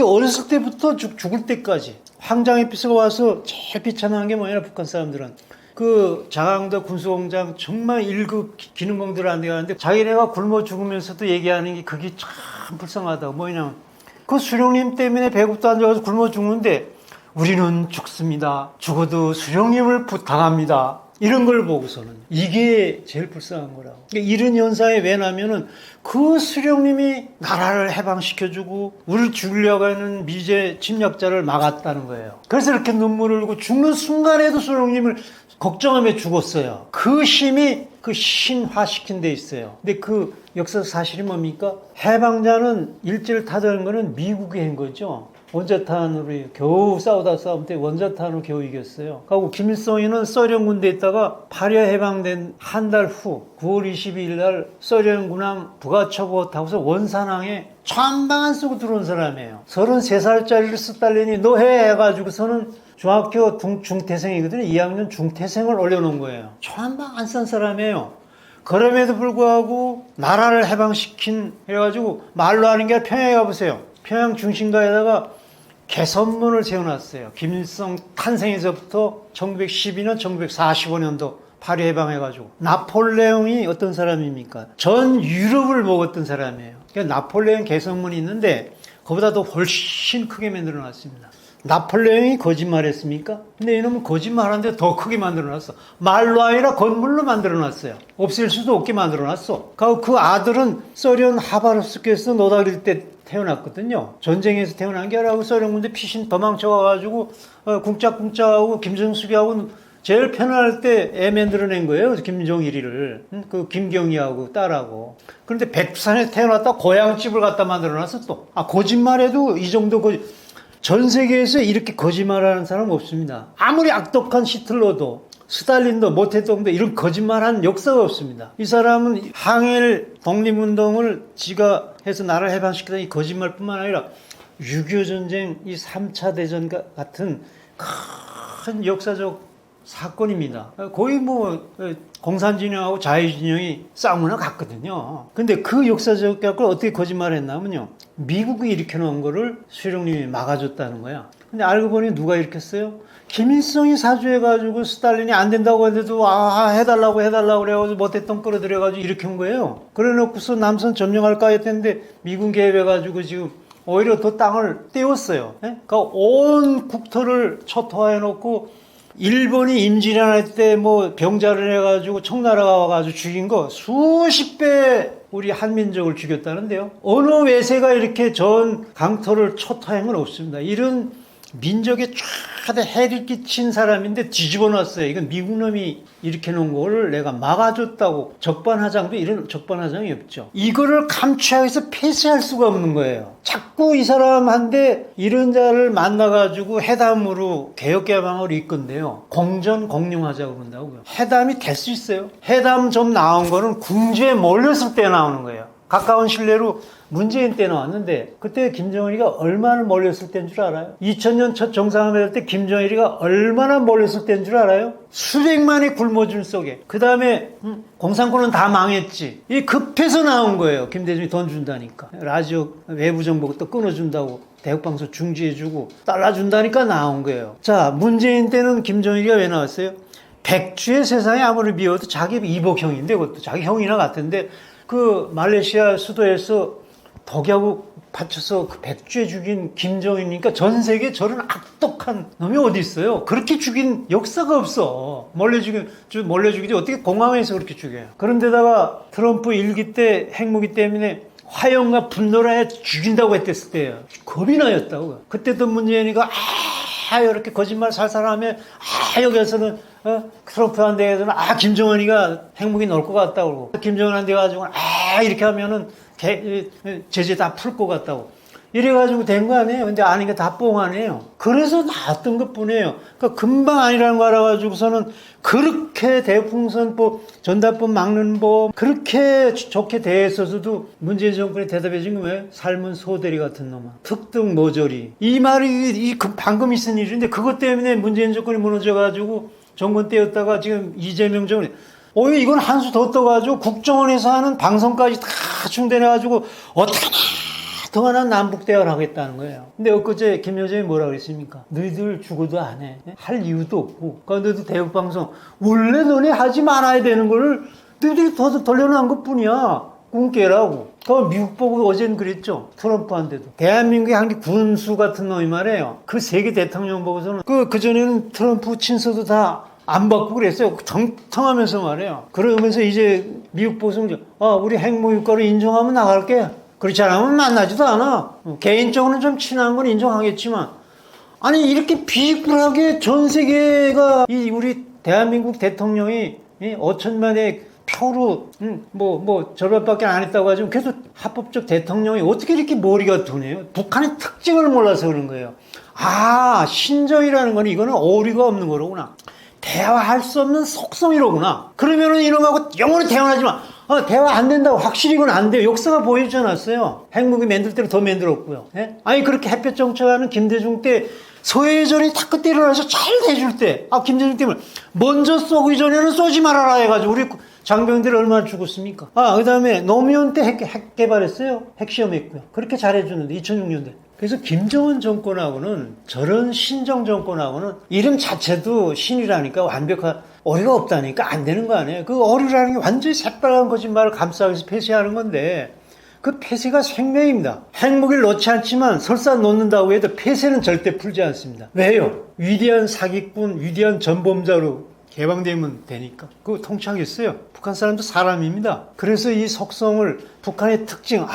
어렸을 때부터 죽을 때까지. 황장의 피스가 와서 제일 비참한 게 뭐냐, 북한 사람들은. 그 자강도 군수공장 정말 1급 기능공들 안 돼가는데 자기네가 굶어 죽으면서도 얘기하는 게 그게 참 불쌍하다고. 뭐냐. 그 수령님 때문에 배고프도 안 좋아서 굶어 죽는데 우리는 죽습니다. 죽어도 수령님을 부탁합니다. 이런 걸 보고서는 이게 제일 불쌍한 거라고. 그러니까 이런 현상이 왜 나면은 그 수령님이 나라를 해방시켜주고 우리를 죽이려고 하는 미제 침략자를 막았다는 거예요. 그래서 이렇게 눈물을 흘리고 죽는 순간에도 수령님을 걱정하며 죽었어요. 그 힘이 그 신화시킨 데 있어요. 근데 그 역사 사실이 뭡니까? 해방자는 일제를 타도한 거는 미국이 한 거죠. 원자탄으로 겨우 싸움 때 원자탄으로 겨우 이겼어요. 그리고 김일성이는 소련 군대에 있다가 8.25 해방된 한 달 후 9월 22일 날 소련 군함 부가초보 타고서 원산항에 천방안 쓰고 들어온 사람이에요. 33살짜리를 스탈린이 너 해 해가지고서는 중학교 중퇴생이거든요. 2학년 중퇴생을 올려놓은 거예요. 천방안 쓴 사람이에요. 그럼에도 불구하고 나라를 해방시킨 해가지고 말로 하는 게 평양에 가보세요. 평양 중심가에다가 개선문을 세워놨어요. 김일성 탄생에서부터 1912년, 1945년도 파리 해방해가지고. 나폴레옹이 어떤 사람입니까? 전 유럽을 먹었던 사람이에요. 그러니까 나폴레옹 개선문이 있는데 그보다 더 훨씬 크게 만들어놨습니다. 나폴레옹이 거짓말했습니까? 근데 이놈은 거짓말하는데 더 크게 만들어놨어. 말로 아니라 건물로 만들어놨어요. 없앨 수도 없게 만들어놨어. 그 아들은 소련 하바롭스크에서 노다길 때 태어났거든요. 전쟁에서 태어난 게 아니라 소련 군대 피신 도망쳐가지고 궁짝궁짝하고 김정숙이하고 제일 편안할 때 애 만들어낸 거예요. 김정일이를. 그 김경희하고 딸하고. 그런데 백두산에 태어났다 고향집을 갖다 만들어놨어 또. 거짓말해도 이 정도 전 세계에서 이렇게 거짓말하는 사람 없습니다. 아무리 악독한 히틀러도 스탈린도 모태동도 이런 거짓말한 역사가 없습니다. 이 사람은 항일 독립운동을 지가 해서 나라를 해방시키다 이 거짓말뿐만 아니라 6.25 전쟁, 이 3차 대전 같은 큰 역사적 사건입니다. 거의 공산진영하고 자유진영이 싸움을 갔거든요. 근데 그 역사적 걸 어떻게 거짓말했냐면요. 미국이 일으켜놓은 거를 수령님이 막아줬다는 거야. 근데 알고 보니 누가 일으켰어요? 김일성이 사주해가지고 스탈린이 안 된다고 했는데도 해달라고 그래가지고 못했던 끌어들여가지고 일으킨 거예요. 그래 놓고서 남선 점령할까 했는데 미군 개입해가지고 지금 오히려 더 땅을 떼었어요. 그러니까 온 국토를 초토화해놓고 일본이 임진왜란 때 병자를 해가지고 청나라가 와가지고 죽인 거 수십 배 우리 한민족을 죽였다는데요. 어느 외세가 이렇게 전 강토를 초토화한 건 없습니다. 이런 민족에 쫙 해를 끼친 사람인데 뒤집어 놨어요. 이건 미국 놈이 이렇게 놓은 거를 내가 막아줬다고. 적반하장도 이런 적반하장이 없죠. 이거를 감추하기 위해서 폐쇄할 수가 없는 거예요. 자꾸 이 사람한테 이런 자를 만나가지고 회담으로 개혁개방을 이끈대요. 공전공룡하자고 그런다고요. 회담이 될 수 있어요. 회담 좀 나온 거는 궁지에 몰렸을 때 나오는 거예요. 가까운 신뢰로 문재인 때 나왔는데 그때 김정일이가 얼마나 몰렸을 때인 줄 알아요? 2000년 첫 정상회담 때 김정일이가 얼마나 몰렸을 때인 줄 알아요? 수백만의 굶어준 속에. 그 다음에 공산권은 다 망했지. 이 급해서 나온 거예요. 김대중이 돈 준다니까. 라디오 외부 정보 또 끊어준다고 대국방송 중지해주고 달러 준다니까 나온 거예요. 자, 문재인 때는 김정일이가 왜 나왔어요? 백주의 세상에 아무리 미워도 자기 이복형인데 그것도 자기 형이나 같은데 그 말레이시아 수도에서 독약을 바쳐서 그 백주에 죽인 김정일이니까 전 세계에 저런 악독한 놈이 어디 있어요? 그렇게 죽인 역사가 없어. 몰래 죽이지 어떻게 공항에서 그렇게 죽여요? 그런데다가 트럼프 일기 때 핵무기 때문에 화형과 분노를 해 죽인다고 했을 때예요. 겁이 나였다고. 그때도 문재인이가 이렇게 거짓말 살살하면 여기에서는 트럼프한테 대해서는 김정은이가 핵무기 넣을 것 같다고 그러고 김정은한테 가지고는 이렇게 하면은 제재 다 풀 것 같다고. 이래가지고 된 거 아니에요. 근데 아닌 게 다 뽕 아니에요. 그래서 나왔던 것 뿐이에요. 그러니까 금방 아니라는 거 알아가지고서는 그렇게 대풍선법, 전단법 막는 법, 그렇게 좋게 대했어서도 문재인 정권이 대답해 준 거 뭐예요? 삶은 소대리 같은 놈아. 특등 모조리. 이 말이 방금 있은 일인데 그것 때문에 문재인 정권이 무너져가지고 정권 떼었다가 지금 이재명 정권이 이건 한 수 더 떠가지고 국정원에서 하는 방송까지 다 충전해가지고 어떡하나 동안은 남북 대화를 하겠다는 거예요. 근데 엊그제 김여정이 뭐라 그랬습니까? 너희들 죽어도 안 해. 할 이유도 없고. 그러니까 너희들 대북방송 원래 너네 하지 말아야 되는 거를 너희들이 더 돌려놓은 것 뿐이야. 꿈깨라고. 그 미국 보고 어제는 그랬죠. 트럼프한테도. 대한민국의 한 군수 같은 놈이 말이에요. 그 세계 대통령 보고서는 그전에는 트럼프 친서도 다 안 받고 그랬어요. 정통하면서 말이에요. 그러면서 이제 미국 보고서는 우리 핵무기국가로 인정하면 나갈게. 그렇지 않으면 만나지도 않아. 개인적으로는 좀 친한 건 인정하겠지만 아니 이렇게 비굴하게 전 세계가 우리 대한민국 대통령이 5천만의 표로 절반밖에 안 했다고 하지만 그래도 합법적 대통령이 어떻게 이렇게 머리가 두네요. 북한의 특징을 몰라서 그런 거예요. 신정이라는 건 이거는 어리가 없는 거로구나. 대화할 수 없는 속성이로구나. 그러면은 이놈하고 영원히 대화하지 마. 대화 안 된다고 확실히 이건 안 돼요. 역사가 보여주지 않았어요. 핵무기 만들 때로 더 만들었고요. 예? 아니 그렇게 햇볕 정책하는 김대중 때 소해전이 다 그때 일어나서 잘 대줄 때 김대중 때문에 먼저 쏘기 전에는 쏘지 말아라 해가지고 우리 장병들이 얼마나 죽었습니까? 그 다음에 노무현 때 핵 개발했어요. 핵시험했고요. 그렇게 잘해주는데 2006년대. 그래서 김정은 정권하고는 저런 신정 정권하고는 이름 자체도 신이라니까 어리가 없다니까 안 되는 거 아니에요. 그 어리라는 게 완전히 새빨간 거짓말을 감싸기 위해서 폐쇄하는 건데 그 폐쇄가 생명입니다. 핵무기를 놓지 않지만 설사 놓는다고 해도 폐쇄는 절대 풀지 않습니다. 왜요? 위대한 사기꾼, 위대한 전범자로 개방되면 되니까. 그거 통치하겠어요. 북한 사람도 사람입니다. 그래서 이 속성을 북한의 특징,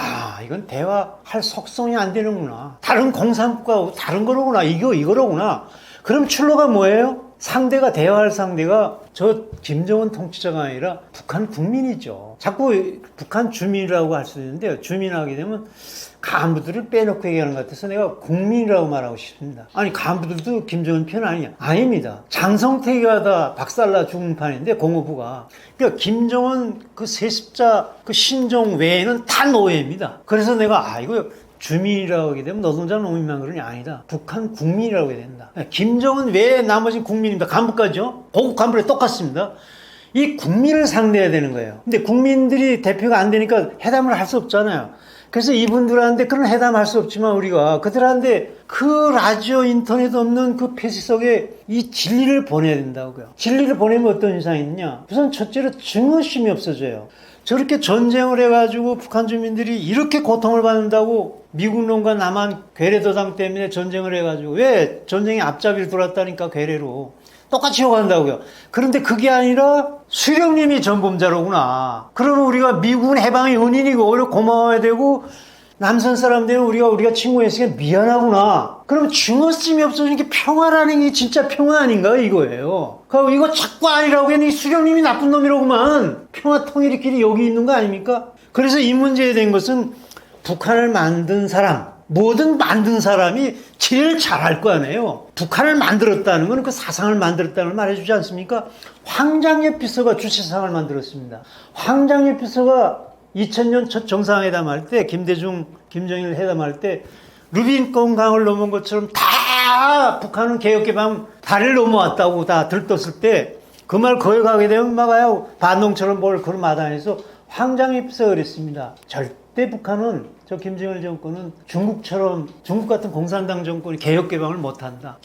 이건 대화할 속성이 안 되는구나. 다른 공산국가하고 다른 거로구나. 이거로구나. 그럼 출로가 뭐예요? 대화할 상대가 저 김정은 통치자가 아니라 북한 국민이죠. 자꾸 북한 주민이라고 할 수 있는데요. 주민하게 되면 간부들을 빼놓고 얘기하는 것 같아서 내가 국민이라고 말하고 싶습니다. 아니 간부들도 김정은 편 아니냐? 아닙니다. 장성택이가 다 박살나 죽은 판인데 공업부가. 그러니까 김정은 그 세습자 그 신종 외에는 다 노예입니다. 그래서 내가 이거 주민이라고 하게 되면 노동자 농민만 그러니 아니다. 북한 국민이라고 해야 된다. 김정은 외에 나머지 국민입니다. 간부까지요. 고급 간부랑 똑같습니다. 이 국민을 상대해야 되는 거예요. 근데 국민들이 대표가 안 되니까 회담을 할 수 없잖아요. 그래서 이분들한테 그런 회담할 수 없지만 우리가 그들한테 그 라디오 인터넷 없는 그 폐쇄 속에 이 진리를 보내야 된다고요. 진리를 보내면 어떤 현상이 있느냐. 우선 첫째로 증오심이 없어져요. 저렇게 전쟁을 해가지고 북한 주민들이 이렇게 고통을 받는다고 미국 놈과 남한 괴뢰도당 때문에 전쟁을 해가지고 왜 전쟁이 앞잡이를 돌았다니까 괴뢰로 똑같이 욕한다고요. 그런데 그게 아니라 수령님이 전범자로구나. 그러면 우리가 미국은 해방의 은인이고 오히려 고마워야 되고 남선 사람들은 우리가 친구였으니까 미안하구나. 그럼 증오심이 없어지니까 평화라는 게 진짜 평화 아닌가 이거예요. 그럼 이거 자꾸 아니라고 했니 수령님이 나쁜 놈이라고만. 평화 통일의 길이 여기 있는 거 아닙니까? 그래서 이 문제에 대한 것은 북한을 만든 사람, 뭐든 만든 사람이 제일 잘할 거 아니에요. 북한을 만들었다는 건 그 사상을 만들었다는 걸 말해주지 않습니까? 황장엽 비서가 주체사상을 만들었습니다. 황장엽 비서가 2000년 첫 정상회담 할 때 김정일 회담할 때 루비콘 강을 넘은 것처럼 다 북한은 개혁개방 다리를 넘어왔다고 다 들떴을 때 그 말 거역하게 되면 막아요. 반동처럼 뭘 그런 마당에서 황장엽 비서가 그랬습니다. 절대 북한은 저 김정일 정권은 중국 같은 공산당 정권이 개혁개방을 못한다.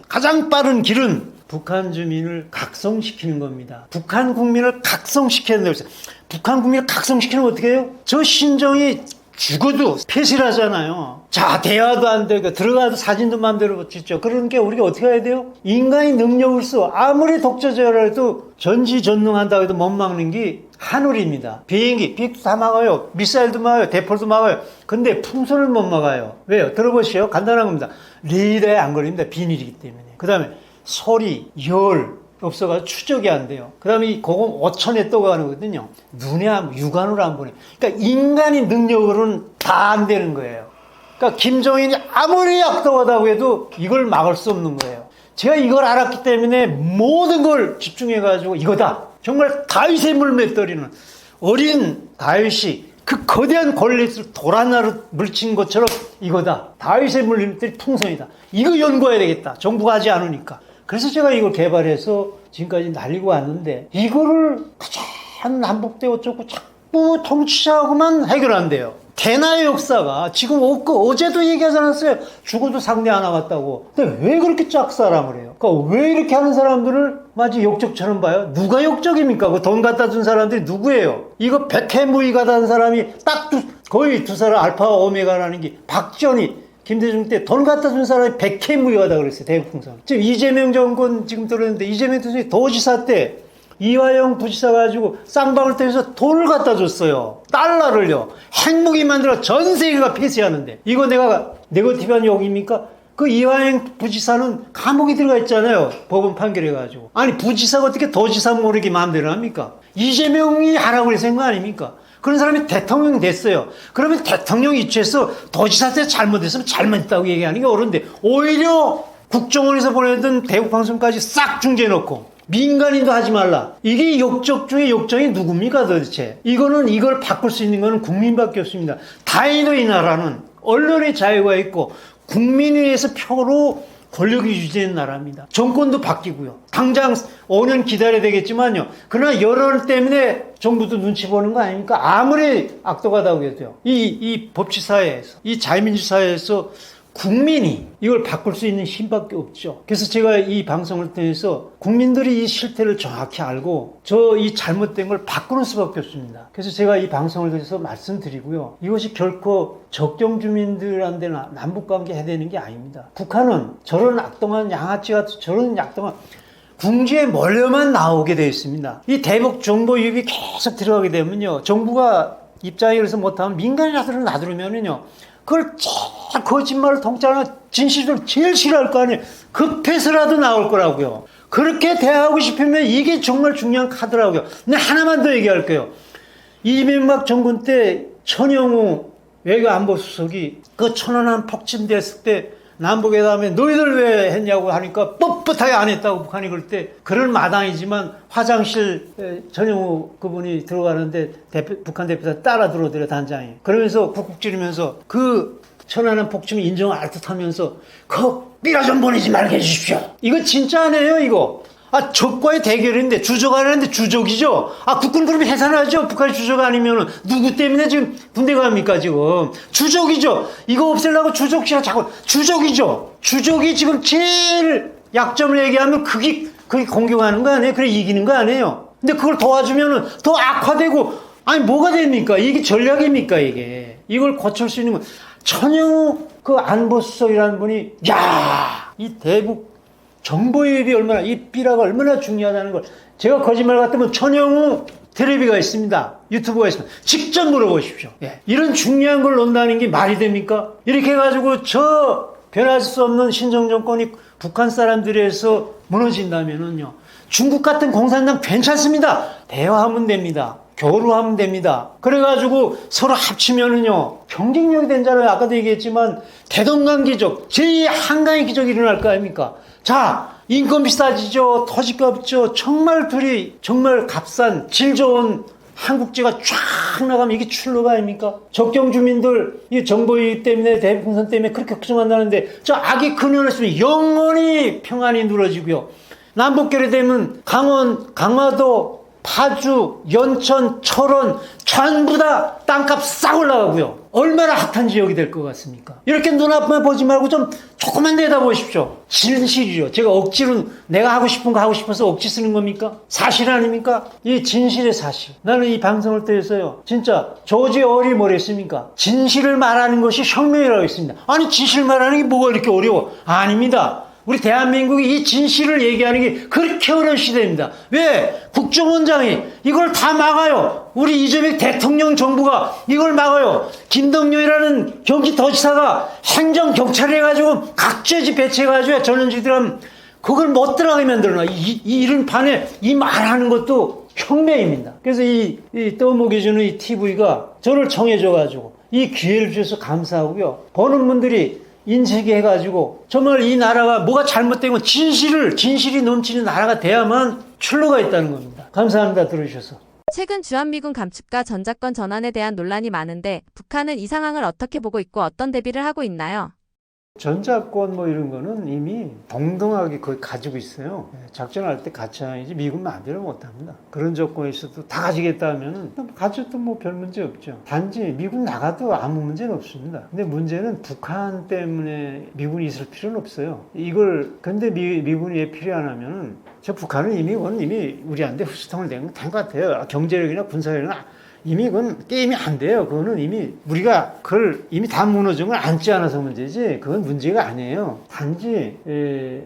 가장 빠른 길은 북한 주민을 각성시키는 겁니다. 북한 국민을 각성시켜야 된다고 했어요. 북한 국민을 각성시키는 건 어떻게 해요? 저 신정이 죽어도 폐쇄를 하잖아요. 자, 대화도 안 되고 들어가도 사진도 마음대로 찍죠. 그러니까 우리가 어떻게 해야 돼요? 인간의 능력을 써. 아무리 독재자라도 전지전능한다고 해도 못 막는 게 하늘입니다. 비행기도 다 막아요. 미사일도 막아요. 대포도 막아요. 근데 풍선을 못 막아요. 왜요? 들어보시오. 간단한 겁니다. 레이더에 안 걸립니다. 비닐이기 때문에. 그 다음에 소리, 열 없어가지고 추적이 안 돼요. 그 다음에 이 고공 5천에 떠가거든요. 육안으로 안 보내. 그러니까 인간의 능력으로는 다 안 되는 거예요. 그러니까 김정인이 아무리 악덕하다고 해도 이걸 막을 수 없는 거예요. 제가 이걸 알았기 때문에 모든 걸 집중해가지고 이거다. 정말 다윗의 물맷돌이는 어린 다윗이 그 거대한 골리앗을 돌 하나로 물친 것처럼 이거다. 다윗의 물맷돌이 풍선이다. 이거 연구해야 되겠다. 정부가 하지 않으니까. 그래서 제가 이걸 개발해서 지금까지 날리고 왔는데 이거를 가장 남북대 어쩌고 자꾸 통치자하고만 해결한대요. 대나의 역사가 지금 어제도 얘기하지 않았어요? 죽어도 상대 안 나왔다고. 근데 왜 그렇게 짝사람을 해요? 그러니까 왜 이렇게 하는 사람들을 마치 역적처럼 봐요? 누가 역적입니까? 그 돈 갖다 준 사람들이 누구예요? 이거 백해무익하다는 사람이 딱 거의 두 사람 알파와 오메가라는 게 박지원이 김대중 때 돈 갖다 준 사람이 백해무익하다 그랬어요. 대북풍선. 지금 이재명 정권 지금 들었는데 이재명 대통령이 도지사 때 이화영 부지사 가지고 쌍방울 떼서 돈을 갖다 줬어요. 달러를요. 핵무기 만들어 전 세계가 폐쇄하는데 이거 내가 네거티브한 욕입니까? 그 이화영 부지사는 감옥에 들어가 있잖아요. 법원 판결해가지고. 아니 부지사가 어떻게 도지사 모르게 마음대로 합니까? 이재명이 하라고 그래서 거 아닙니까? 그런 사람이 대통령이 됐어요. 그러면 대통령 위치에서 도지사 때 잘못했으면 잘못했다고 얘기하는 게 옳은데 오히려 국정원에서 보내던 대북방송까지 싹 중재해놓고 민간인도 하지 말라. 이게 역적 중에 역적이 누굽니까 도대체? 이걸 바꿀 수 있는 거는 국민밖에 없습니다. 다행히도 이 나라는 언론의 자유가 있고 국민에 의해서 표로 권력이 유지되는 나라입니다. 정권도 바뀌고요. 당장 5년 기다려야 되겠지만요. 그러나 여론 때문에 정부도 눈치 보는 거 아닙니까? 아무리 악독하다고 해도요. 이 법치사회에서, 이 자유민주사회에서 국민이 이걸 바꿀 수 있는 힘밖에 없죠. 그래서 제가 이 방송을 통해서 국민들이 이 실태를 정확히 알고 이 잘못된 걸 바꾸는 수밖에 없습니다. 그래서 제가 이 방송을 통해서 말씀드리고요. 이것이 결코 적경 주민들한테 남북관계 해대는 게 아닙니다. 북한은 저런 악동한 양아치 같은 저런 악동한 궁지에 몰려만 나오게 되어 있습니다. 이 대북 정보 유입이 계속 들어가게 되면요. 정부가 입장이 그래서 못하면 민간인들을 놔두면은요. 그걸 제일 거짓말을 통짜는 진실을 제일 싫어할 거 아니에요. 급해서라도 나올 거라고요. 그렇게 대하고 싶으면 이게 정말 중요한 카드라고요. 근데 하나만 더 얘기할게요. 이명박 정권 때 천영우 외교안보수석이 그 천안함 폭침됐을 때 남북회담에 너희들 왜 했냐고 하니까 뻣뻣하게 안 했다고 북한이 그럴 때 그런 마당이지만 화장실 전영우 그분이 들어가는데 북한 대표가 따라 들어오더래 단장이. 그러면서 쿡쿡 찌르면서 그 천안함 폭침을 인정을 알듯하면서 그 삐라 좀 보내지 말게 해주십시오. 이거 진짜 아니에요 이거. 적과의 대결인데 주적 하는데 주적이죠. 국군 그러면 해산하죠. 북한이 주적 아니면 누구 때문에 지금 군대 갑니까 지금. 주적이죠. 이거 없애려고 주적이라 자꾸 주적이죠. 주적이 지금 제일 약점을 얘기하면 그게 공격하는 거 아니에요? 그래 이기는 거 아니에요? 근데 그걸 도와주면은 더 악화되고 아니 뭐가 됩니까? 이게 전략입니까 이게. 이걸 고칠 수 있는 건 천영우 그 안보수석이라는 분이 이 대북 정보유입이 얼마나, 이 삐라가 얼마나 중요하다는 걸 제가 거짓말 같으면 천영우 텔레비가 있습니다. 유튜브가 있습니다. 직접 물어보십시오. 이런 중요한 걸 논다는 게 말이 됩니까? 이렇게 해가지고 저 변할 수 없는 신정정권이 북한 사람들에서 무너진다면은요. 중국 같은 공산당 괜찮습니다. 대화하면 됩니다. 교류하면 됩니다. 그래가지고 서로 합치면은요. 경쟁력이 된잖아요. 아까도 얘기했지만 대동강 기적, 제2한강의 기적이 일어날 거 아닙니까? 자, 인건비 싸지죠. 토지값 없죠. 정말 둘이 정말 값싼 질 좋은 한국제가 쫙 나가면 이게 출路아닙니까? 적경 주민들 이 정보 유입 때문에 대북풍선 때문에 그렇게 걱정한다는데 저 악이 근원했으면 영원히 평안이 누러지고요. 남북결이 되면 강원, 강화도, 파주, 연천, 철원 전부 다 땅값 싹 올라가고요. 얼마나 핫한 지역이 될 것 같습니까? 이렇게 눈앞만 보지 말고 좀 조금만 내다보십시오. 진실이죠. 제가 억지로 내가 하고 싶은 거 하고 싶어서 억지 쓰는 겁니까? 사실 아닙니까? 이 진실의 사실. 나는 이 방송을 통해서요. 진짜 조지 어리 뭐랬습니까? 진실을 말하는 것이 혁명이라고 했습니다. 아니 진실 말하는 게 뭐가 이렇게 어려워? 아닙니다. 우리 대한민국이 이 진실을 얘기하는 게 그렇게 어려운 시대입니다. 왜? 국정원장이 이걸 다 막아요. 우리 이재명 대통령 정부가 이걸 막아요. 김동연이라는 경기도지사가 행정경찰을 해가지고 각죄지 배치해가지고 전원주의들은 그걸 못 들어가게 만들어놔. 이런 판에 이 말하는 것도 혁명입니다. 그래서 이 떠먹여주는 이 TV가 저를 청해줘가지고 이 기회를 주셔서 감사하고요. 보는 분들이 인식해 가지고 정말 이 나라가 뭐가 잘못된 건 진실이 넘치는 나라가 돼야만 출路가 있다는 겁니다. 감사합니다. 들어주셔서. 최근 주한미군 감축과 전자권 전환에 대한 논란이 많은데 북한은 이 상황을 어떻게 보고 있고 어떤 대비를 하고 있나요? 전자권 뭐 이런 거는 이미 동등하게 거의 가지고 있어요. 작전할 때 같이 하지 미군 마음대로 못합니다. 그런 조건에 있어도 다 가지겠다 하면은 가져도 뭐 별 문제 없죠. 단지 미군 나가도 아무 문제는 없습니다. 근데 문제는 북한 때문에 미군이 있을 필요는 없어요. 근데 미군이 왜 필요 안 하면은 저 북한은 이미 우리한테 후스통을 낸 것 같아요. 경제력이나 군사력이나 이미 그건 게임이 안 돼요. 그거는 이미 우리가 그걸 이미 다 무너진 걸 안지 않아서 문제지 그건 문제가 아니에요. 단지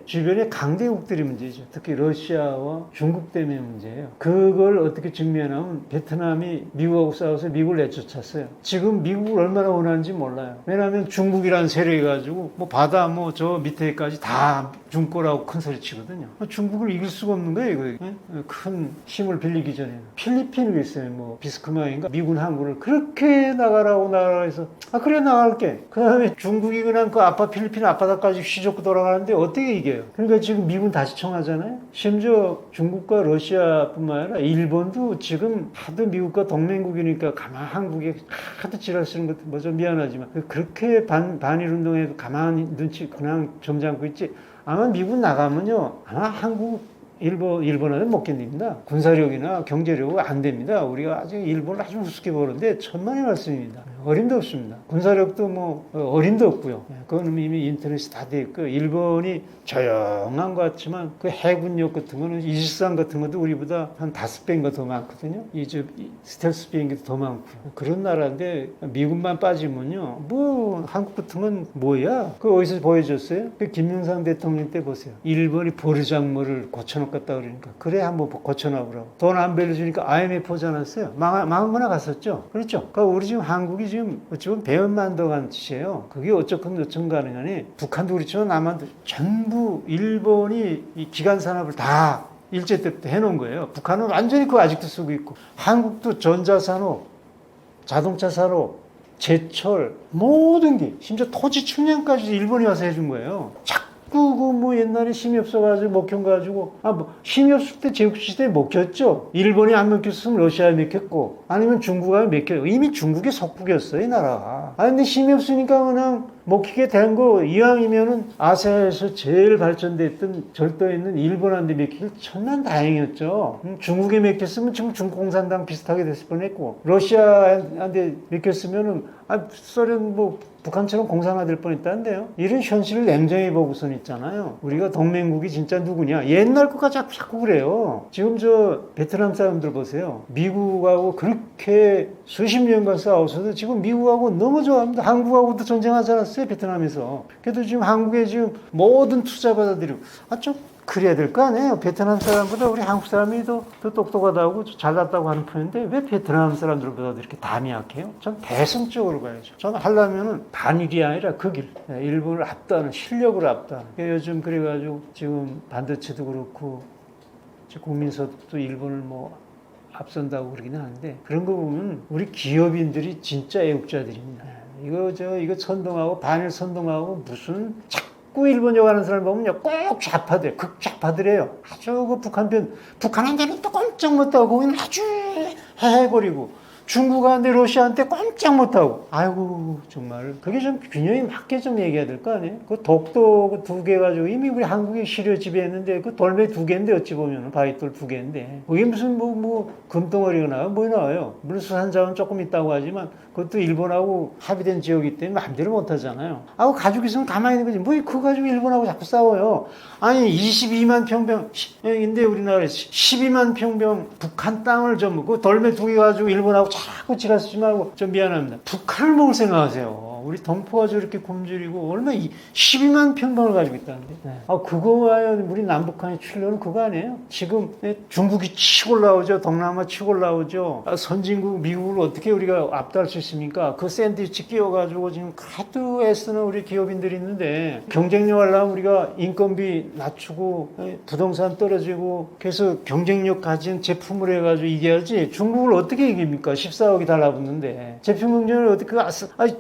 주변의 강대국들이 문제죠. 특히 러시아와 중국 때문에 문제예요. 그걸 어떻게 직면하면 베트남이 미국하고 싸워서 미국을 내쫓았어요. 지금 미국을 얼마나 원하는지 몰라요. 왜냐하면 중국이라는 세력이 가지고 뭐 바다 뭐 저 밑에까지 다 중고라고 큰 소리 치거든요. 중국을 이길 수가 없는 거예요. 이거. 큰 힘을 빌리기 전에는. 필리핀이 있어요. 뭐 비스크마인가 미군 항구를 그렇게 나가라고 해서 그래 나갈게. 그 다음에 중국이 그냥 그 필리핀 앞바다까지 휘젓고 돌아가는데 어떻게 이겨요? 그러니까 지금 미군 다시 청하잖아요. 심지어 중국과 러시아뿐만 아니라 일본도 지금 하도 미국과 동맹국이니까 한국에 하도 지랄 쓰는 것도 뭐 좀 미안하지만 그렇게 반일 운동에도 가만히 눈치 그냥 점잖고 있지. 아마 미국 나가면요 아마 일본한테 못 견딥니다. 군사력이나 경제력은 안 됩니다. 우리가 아직 일본을 아주 우습게 보는데 천만의 말씀입니다. 어림도 없습니다. 군사력도 뭐 어림도 없고요. 그거는 이미 인터넷이 다 돼 있고 일본이 조용한 것 같지만 그 해군력 같은 거는 이지스함 같은 것도 우리보다 한 5배인가 더 많거든요. 스텔스 비행기도 더 많고 그런 나라인데 미군만 빠지면요 뭐 한국 같은 건 뭐야? 그거 어디서 보여줬어요? 그 김영삼 대통령 때 보세요. 일본이 보르장머를 고쳐놓겠다 그러니까 그래 한번 고쳐놔보라고 돈 안 빌려주니까 IMF 오지 않았어요? 망한 거나 갔었죠. 그렇죠. 그러니까 우리 지금 한국이 지금 어쩌면 배은만덕한 짓이에요. 그게 어쨌건 가능하니 북한도 그렇죠. 남한도 전부 일본이 이 기간 산업을 다 일제 때부터 해놓은 거예요. 북한은 완전히 그거 아직도 쓰고 있고 한국도 전자산업, 자동차 산업, 제철 모든 게 심지어 토지 측량까지 일본이 와서 해준 거예요. 뭐 옛날에 힘이 없어가지고 못 켜가지고 뭐 힘이 없을 때 제국시대에 못 켰죠. 일본이 안 먹혔으면 러시아에 먹혔고 아니면 중국에 먹혔고 이미 중국의 속국이었어요 이 나라가. 근데 힘이 없으니까 그냥 먹히게 된 거 이왕이면은 아시아에서 제일 발전됐던 절도에 있는 일본한테 먹히길 천만 다행이었죠. 중국에 먹혔으면 지금 중국 공산당 비슷하게 됐을 뻔했고 러시아한테 먹혔으면은 소련 뭐 북한처럼 공산화 될 뻔했다는데요. 이런 현실을 냉정히 보고선 있잖아요. 우리가 동맹국이 진짜 누구냐? 옛날 것까지 자꾸 그래요. 지금 저 베트남 사람들 보세요. 미국하고 그렇게 수십 년간 싸워서도 지금 미국하고 너무 좋아합니다. 한국하고도 전쟁하지 않았어요. 베트남에서. 그래도 지금 한국에 지금 모든 투자 받아들이고 좀 그래야 될 거 아니에요. 베트남 사람보다 우리 한국 사람이 더 똑똑하다고 잘났다고 하는 편인데 왜 베트남 사람들보다도 이렇게 담이 약해요? 전 대승적으로 가야죠. 저는 하려면은 반일이 아니라 그 길. 일본을 압도하는 실력으로 압도하는. 요즘 그래가지고 지금 반도체도 그렇고 국민소득도 일본을 뭐 앞선다고 그러기는 하는데 그런 거 보면 우리 기업인들이 진짜 애국자들입니다. 이거 선동하고 반일 선동하고 무슨 자꾸 일본 욕하는 사람 보면요 꼭 좌파들 극좌파들이에요. 아주 그 북한한테는 또 꼼짝 못하고 거기는 아주 해해버리고 중국한테 러시아한테 꼼짝 못하고 아이고 정말 그게 좀 균형이 맞게 좀 얘기해야 될 거 아니에요? 그 독도 그 2개 가지고 이미 우리 한국이 시료 지배했는데 그 돌멩이 2개인데 어찌 보면 바위돌 2개인데 그게 무슨 뭐 금덩어리가 나와요? 뭐 나와요? 물론 수산자원 조금 있다고 하지만 그것도 일본하고 합의된 지역이기 때문에 마음대로 못하잖아요. 가지고 있으면 가만히 있는 거지 뭐 그거 가지고 일본하고 자꾸 싸워요. 아니 22만 평병인데 우리나라에 12만 평병 북한 땅을 좀 그 돌멩이 2개 가지고 일본하고 자꾸 지랄 쓰지 말고 좀 미안합니다. 북한을 먹을 생각하세요. 우리 동포가 저렇게 굶주리고 얼마나 12만 평방을 가지고 있다는데. 그거와요 우리 남북한의 출路그거 아니에요? 지금 중국이 치고 올라오죠. 동남아 치고 올라오죠. 선진국 미국을 어떻게 우리가 압도할 수 있습니까? 그 샌드위치 끼워가지고 지금 하도 애쓰는 우리 기업인들이 있는데 경쟁력 하려면 우리가 인건비 낮추고 부동산 떨어지고 그래서 경쟁력 가진 제품을 해가지고 이겨야지. 중국을 어떻게 이깁니까? 14억이 달라붙는데 제품 경쟁을 어떻게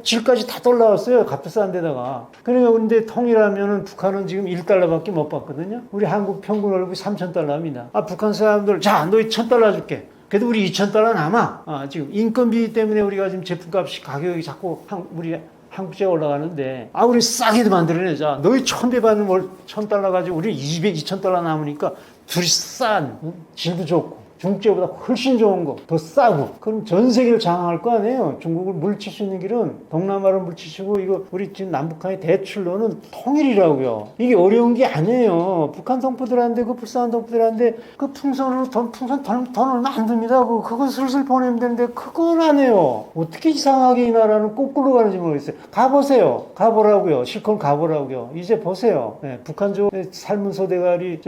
질까지 다 올라왔어요. 값도 싼 데다가. 그러니까 근데 통일하면은 북한은 지금 1달러밖에 못 받거든요. 우리 한국 평균 월급이 3,000달러입니다. 북한 사람들 자 너 1,000달러 줄게. 그래도 우리 2,000달러 남아. 지금 인건비 때문에 우리가 지금 제품값이 가격이 자꾸 우리 한국제가 올라가는데 우리 싸게도 만들어내자. 너희 1,000배 받는 1,000달러 가지고 우리 2,000달러 남으니까 둘이 싼 질도 좋고 중국제보다 훨씬 좋은 거 더 싸고 그럼 전 세계를 장악할 거 아니에요. 중국을 물칠 수 있는 길은 동남아를 물치시고 이거 우리 지금 남북한의 대출로는 통일이라고요. 이게 어려운 게 아니에요. 북한 동포들한테 그 불쌍한 동포들한테 그 풍선으로 풍선 돈 얼마 안 듭니다. 그거 슬슬 보내면 되는데 그건 안 해요. 어떻게 이상하게 이 나라는 거꾸로 가는지 모르겠어요. 가보세요. 가보라고요. 실컷 가보라고요. 이제 보세요. 북한 저 삶은 대가리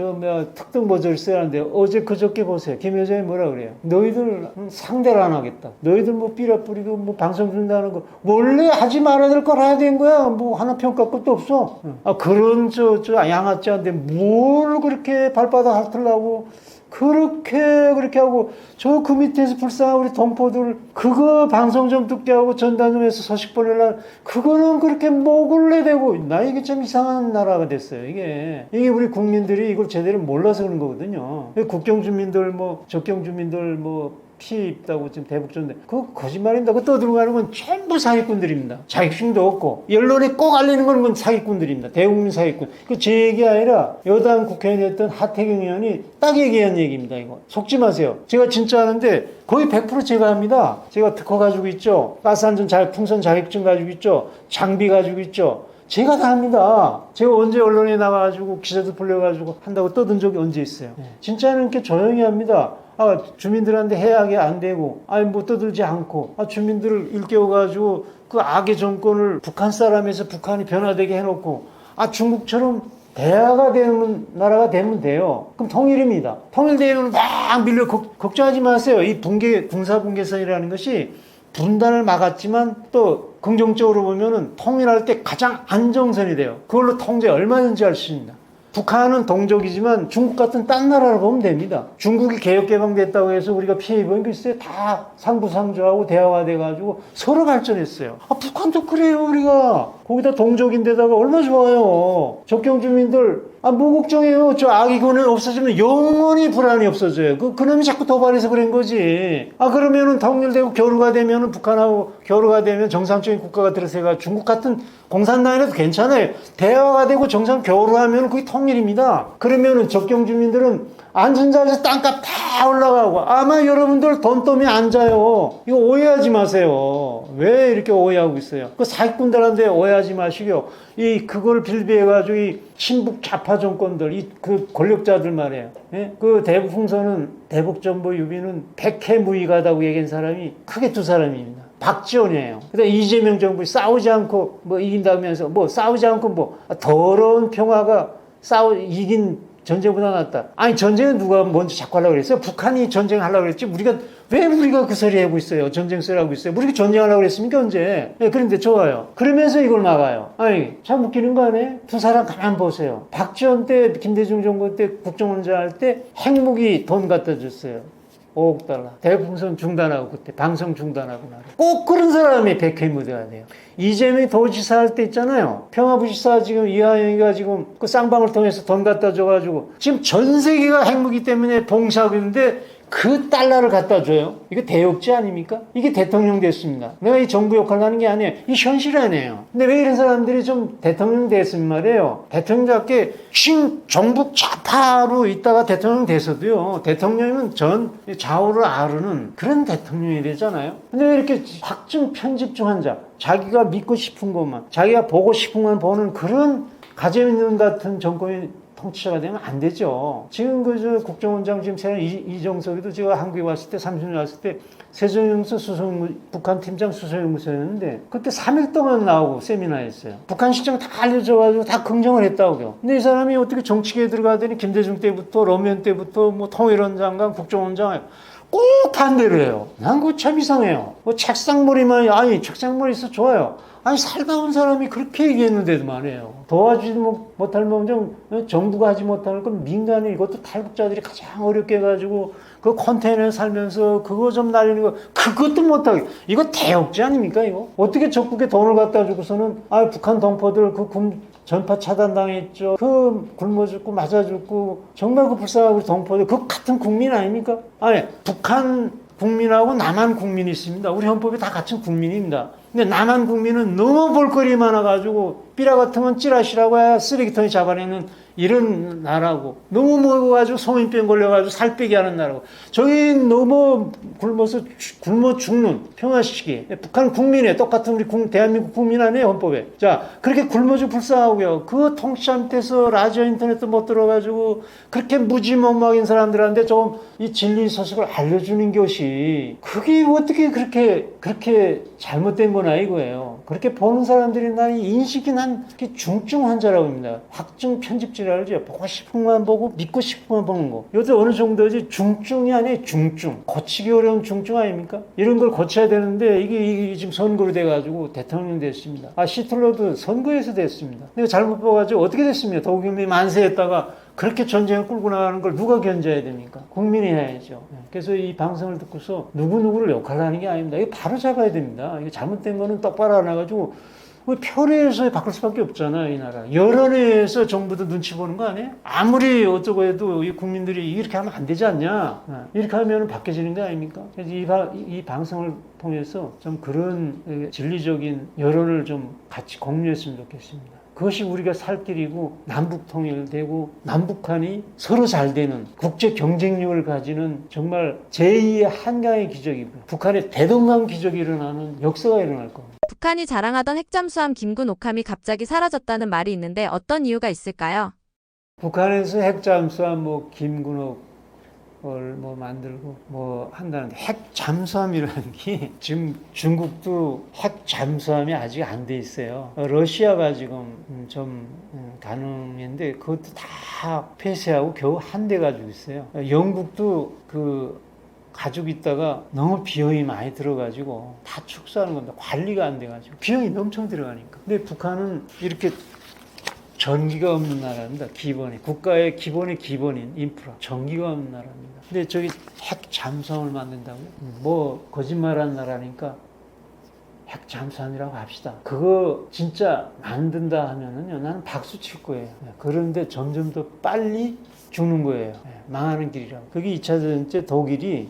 특등 모델 써야 하는데 어제 그저께 보세요. 김여정이 뭐라 그래요? 너희들 상대를 안 하겠다. 너희들 삐라 뿌리고 방송 준다는 거 원래 하지 말아야 될 걸 해야 된 거야. 하나 평가 것도 없어. 그런 양아치한테 뭘 그렇게 발바닥 핥으려고 그렇게 하고 그 밑에서 불쌍한 우리 동포들 그거 방송 좀 듣게 하고 전단 좀 해서 소식 보내려고 그거는 그렇게 목을 내대고 이게 참 이상한 나라가 됐어요. 이게 우리 국민들이 이걸 제대로 몰라서 그런 거거든요. 국경 주민들 접경 주민들 피해 있다고 지금 대북전대 그거 거짓말입니다. 그거 떠들고 가는 건 전부 사기꾼들입니다. 자격증도 없고 언론에 꼭 알리는 건 사기꾼들입니다. 대국민 사기꾼. 제 얘기 아니라 여당 국회의원이었던 하태경 의원이 딱 얘기한 얘기입니다. 이거 속지 마세요. 제가 진짜 하는데 거의 100% 제가 합니다. 제가 특허 가지고 있죠. 가스안전 풍선 자격증 가지고 있죠. 장비 가지고 있죠. 제가 다 합니다. 제가 언제 언론에 나가가지고 기사도 불려가지고 한다고 떠든 적이 언제 있어요. 진짜는 이렇게 조용히 합니다. 주민들한테 해악이 안 되고 떠들지 않고 주민들을 일깨워가지고 그 악의 정권을 북한 사람에서 북한이 변화되게 해놓고 중국처럼 대화가 되는 나라가 되면 돼요. 그럼 통일입니다. 통일되면 막 밀려 걱정하지 마세요. 이 군사분계선이라는 것이 분단을 막았지만 또 긍정적으로 보면은 통일할 때 가장 안정선이 돼요. 그걸로 통제 얼마든지 할 수 있습니다. 북한은 동족이지만 중국 같은 딴 나라로 보면 됩니다. 중국이 개혁개방됐다고 해서 우리가 피해 입은 게 있어요. 다 상부상조하고 대화가 돼가지고 서로 발전했어요. 북한도 그래요. 우리가 거기다 동족인데다가 얼마나 좋아요. 접경 주민들 무국정해요. 저 악의군은 없어지면 영원히 불안이 없어져요. 그놈이 자꾸 도발해서 그런 거지. 그러면은 통일되고 교류가 되면은 북한하고 교류가 되면 정상적인 국가가 들어서가 중국 같은 공산당이라도 괜찮아요. 대화가 되고 정상 교류하면 그게 통일입니다. 그러면은 접경 주민들은 앉은 자리에서 땅값 다 올라가고 아마 여러분들 돈 때문에 앉아요. 이거 오해하지 마세요. 왜 이렇게 오해하고 있어요? 그 사기꾼들한테 오해하지 마시고요. 그걸 빌비해가지고 이 친북 좌파 정권들, 그 권력자들 말이에요. 그 대북풍선은 대북정보 유비는 백해무익하다고 얘기한 사람이 크게 두 사람입니다. 박지원이에요. 그다음 이재명 정부 싸우지 않고 이긴다면서 싸우지 않고 더러운 평화가 이긴 전쟁보다 낫다. 전쟁은 누가 먼저 자꾸 하려고 그랬어요? 북한이 전쟁하려고 그랬지. 왜 우리가 그 소리 하고 있어요? 전쟁 소리 하고 있어요? 우리가 전쟁하려고 그랬습니까? 언제? 그런데 좋아요. 그러면서 이걸 막아요. 참 웃기는 거 아니에요? 두 사람 가만 보세요. 박지원 때, 김대중 정부 때 국정원장 할 때 핵무기 돈 갖다 줬어요. 5억 달러. 대풍선 중단하고 그때 방송 중단하고 말이에요. 꼭 그런 사람이 백회무대가 돼요. 이재명이 도지사 할 때 있잖아요. 평화부지사 지금 이하영이가 지금 그 쌍방을 통해서 돈 갖다 줘가지고 지금 전 세계가 핵무기 때문에 봉사하고 있는데 그 달러를 갖다 줘요. 이거 대역죄 아닙니까? 이게 대통령 됐습니다. 내가 이 정부 역할을 하는 게 아니에요. 이 현실 아니에요. 근데 왜 이런 사람들이 좀 대통령 됐으면 말이에요. 대통령답게 정북 좌파로 있다가 대통령 돼서도요. 대통령이면 전 좌우를 아르는 그런 대통령이 되잖아요. 근데 왜 이렇게 확증 편집중 자, 자기가 믿고 싶은 것만, 자기가 보고 싶은 것만 보는 그런 가재미는 같은 정권이 통치자가 되면 안 되죠. 지금 저 국정원장 지금 새로 이정석이도 제가 한국에 왔을 때 30년 왔을 때 세종연구소 북한 팀장 수석연구소였는데 그때 3일 동안 나오고 세미나 했어요. 북한 실정 다 알려줘가지고 다 긍정을 했다고요. 근데 이 사람이 어떻게 정치계에 들어가더니 김대중 때부터 노무현 때부터 뭐 통일원 장관, 국정원장 꼭 반대를 해요. 난 그거 참 이상해요. 뭐 책상머리만, 아니, 책상머리 있어 좋아요. 아니, 살다 온 사람이 그렇게 얘기했는데도 말이에요. 도와주지 못할 망정, 정부가 하지 못하는 건 민간인, 이것도 탈북자들이 가장 어렵게 해가지고, 그 컨테이너에 살면서 그거 좀 날리는 거, 그것도 못하게. 이거 대역죄 아닙니까, 이거? 어떻게 적국에 돈을 갖다 주고서는, 아, 북한 동포들 전파 차단당했죠. 그 굶어 죽고 맞아 죽고 정말 그 불쌍하고 동포들 그 같은 국민 아닙니까? 아니 북한 국민하고 남한 국민이 있습니다. 우리 헌법에 다 같은 국민입니다. 근데 남한 국민은 너무 볼거리 많아가지고 삐라 같으면 찌라시라고 해야 쓰레기통에 잡아내는 이런 나라고 너무 먹어가지고 성인병 걸려가지고 살 빼게 하는 나라고 저기 너무 굶어 죽는 평화시기 북한 국민에 똑같은 우리 대한민국 국민 아니에요 헌법에. 자 그렇게 굶어 죽고 불쌍하고요. 그 통치 밑에서 라디오 인터넷도 못 들어가지고 그렇게 무지몽망인 사람들한테 좀 이 진리 소식을 알려주는 것이 그게 어떻게 그렇게 잘못된 건 아니고요. 그렇게 보는 사람들이 나는 인식이 난 중증 환자라고 합니다. 확증 편집질환이죠. 보고 싶은 것만 보고 믿고 싶은 것만 보는 거. 이것도 어느 정도지 중증이 아니에요. 중증. 고치기 어려운 중증 아닙니까? 이런 걸 고쳐야 되는데 이게 지금 선거로 돼가지고 대통령 됐습니다. 아 시틀러도 선거에서 됐습니다. 내가 잘못 봐가지고 어떻게 됐습니까? 도국민이 만세했다가 그렇게 전쟁을 끌고 나가는 걸 누가 견제해야 됩니까? 국민이 해야죠. 그래서 이 방송을 듣고서 누구누구를 욕하려는 게 아닙니다. 이거 바로 잡아야 됩니다. 이거 잘못된 거는 똑바로 안 해가지고 표례에서 바꿀 수밖에 없잖아요, 이 나라. 여론에서 정부도 눈치 보는 거 아니에요? 아무리 어쩌고 해도 이 국민들이 이렇게 하면 안 되지 않냐? 이렇게 하면 바뀌어지는 거 아닙니까? 그래서 이 방송을 통해서 좀 그런 진리적인 여론을 좀 같이 공유했으면 좋겠습니다. 그것이 우리가 살 길이고 남북 통일되고 남북한이 서로 잘 되는 국제 경쟁력을 가지는 정말 제2의 한강의 기적이고요. 북한의 대동강 기적이 일어나는 역사가 일어날 겁니다. 북한이 자랑하던 핵잠수함 김군 옥함이 갑자기 사라졌다는 말이 있는데 어떤 이유가 있을까요? 북한에서 핵잠수함 김군옥 을 만들고 한다는데 핵잠수함이라는 게 지금 중국도 핵잠수함이 아직 안 돼 있어요. 러시아가 지금 좀 가능했는데 그것도 다 폐쇄하고 겨우 한 대 가지고 있어요. 영국도 가지고 있다가 너무 비용이 많이 들어가지고 다 축소하는 겁니다. 관리가 안 돼가지고 비용이 엄청 들어가니까. 근데 북한은 이렇게 전기가 없는 나라입니다. 국가의 기본인 인프라 전기가 없는 나라입니다. 근데 저기 핵 잠수함을 만든다고요? 거짓말하는 나라니까 핵 잠수함이라고 합시다. 그거 진짜 만든다 하면은요, 나는 박수 칠 거예요. 그런데 점점 더 빨리 죽는 거예요. 망하는 길이라고. 그게 2차 대전 때 독일이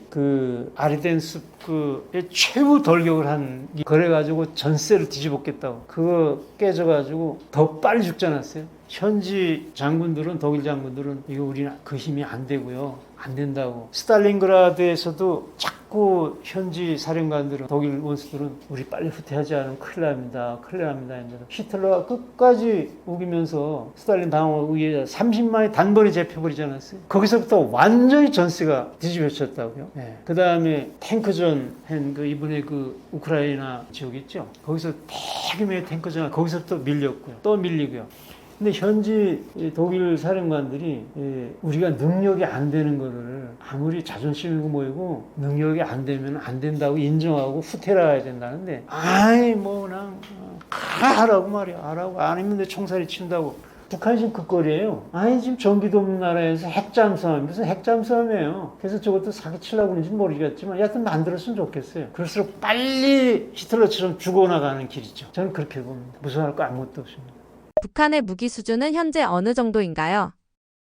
아르덴스크의 최후 돌격을 그래가지고 전세를 뒤집었겠다고. 그거 깨져가지고 더 빨리 죽지 않았어요? 현지 장군들은, 독일 장군들은 이거 우리는 그 힘이 안 되고요. 안 된다고. 스탈린그라드에서도 자꾸 현지 사령관들은, 독일 원수들은 우리 빨리 후퇴하지 않으면 큰일 납니다. 히틀러가 끝까지 우기면서 스탈린 당하고 의해 30만이 단번에 잡혀버리지 않았어요? 거기서부터 완전히 전세가 뒤집어졌다고요. 그 다음에 탱크전 이번에 우크라이나 지역 있죠? 거기서 대규모의 탱크전, 거기서부터 밀렸고요. 또 밀리고요. 근데 현지 독일 사령관들이 우리가 능력이 안 되는 거를 아무리 자존심이 모이고 능력이 안 되면 안 된다고 인정하고 후퇴를 해야 된다는데 그냥 하라고 말이야. 하라고. 아니면 내 총살이 친다고. 북한이 지금 그 꼴이에요. 지금 전기도 없는 나라에서 핵잠수함, 무슨 핵잠수함이에요. 그래서 저것도 사기치려고 하는지 모르겠지만 여하튼 만들었으면 좋겠어요. 그럴수록 빨리 히틀러처럼 죽어나가는 길이죠. 저는 그렇게 봅니다. 무서워할 거 아무것도 없습니다. 북한의 무기 수준은 현재 어느 정도인가요?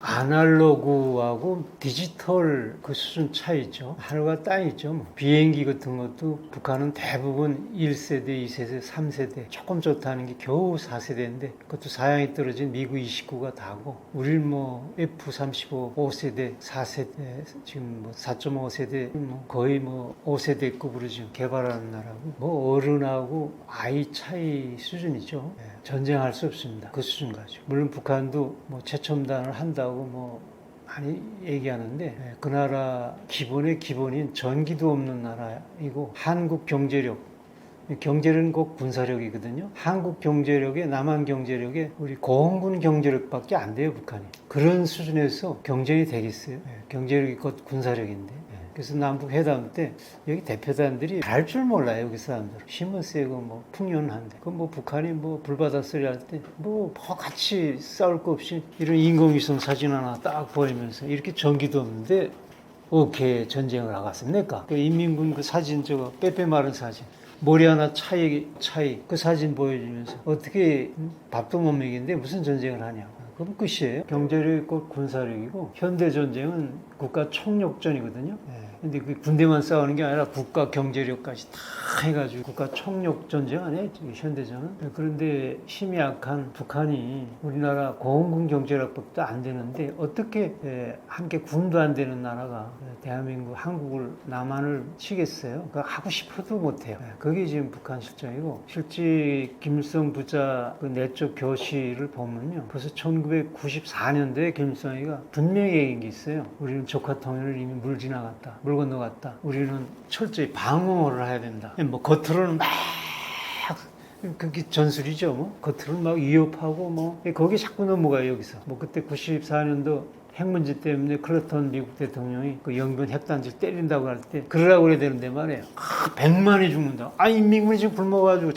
아날로그하고 디지털 그 수준 차이죠. 하늘과 땅이죠. 뭐. 비행기 같은 것도 북한은 대부분 1세대, 2세대, 3세대 조금 좋다는 게 겨우 4세대인데 그것도 사양이 떨어진 미국 29가 다고 우리는 뭐 F-35 5세대, 4세대 지금 뭐 4.5세대 뭐 거의 뭐 5세대급으로 지금 개발하는 나라고 뭐 어른하고 아이 차이 수준이죠. 예, 전쟁할 수 없습니다. 그 수준 가지고. 물론 북한도 뭐 최첨단을 한다고 뭐 많이 얘기하는데 그 나라 기본의 기본인 전기도 없는 나라이고 한국 경제력은 곧 군사력이거든요. 한국 경제력에 남한 경제력에 우리 공군 경제력밖에 안 돼요, 북한이. 그런 수준에서 경쟁이 되겠어요. 경제력이 곧 군사력인데. 그래서 남북 회담 때 여기 대표단들이 할 줄 몰라요, 여기 사람들. 힘은 세고 뭐 풍요한데. 그 뭐 북한이 뭐 불바다 소리 할 때 뭐 같이 싸울 거 없이 이런 인공위성 사진 하나 딱 보이면서 이렇게 전기도 없는데 어떻게 전쟁을 하겠습니까? 그 인민군 그 사진 저거 빼빼 마른 사진. 머리 하나 차이 그 사진 보여주면서 어떻게 밥도 못 먹이는데 무슨 전쟁을 하냐고. 그럼 끝이에요. 경제력이 곧 군사력이고 현대 전쟁은 국가 총력전이거든요. 근데 그 군대만 싸우는 게 아니라 국가 경제력까지 다 해가지고 국가 총력 전쟁 아니에요, 현대전은. 그런데 힘이 약한 북한이 우리나라 공군 경제력밖에 안 되는데 어떻게 함께 군도 안 되는 나라가 대한민국, 한국을, 남한을 치겠어요? 하고 싶어도 못해요. 그게 지금 북한 실정이고 실제 김일성 부자 그 내적 교시를 보면요. 벌써 1994년도에 김일성이가 분명히 얘기한 게 있어요. 우리는 조카 통일을 이미 물 지나갔다. 물 건너갔다. 우리는 철저히 방어를 해야 된다. 뭐 겉으로는 막 그게 전술이죠. 뭐 겉으로는 막 위협하고 뭐 거기 자꾸 넘어가요. 여기서 뭐 그때 94년도 핵 문제 때문에 클린턴 미국 대통령이 그 영변 핵단지를 때린다고 할 때 그러라고 그래야 되는데 말이에요. 100만이 죽는다. 인민군이 지금 굶어가지고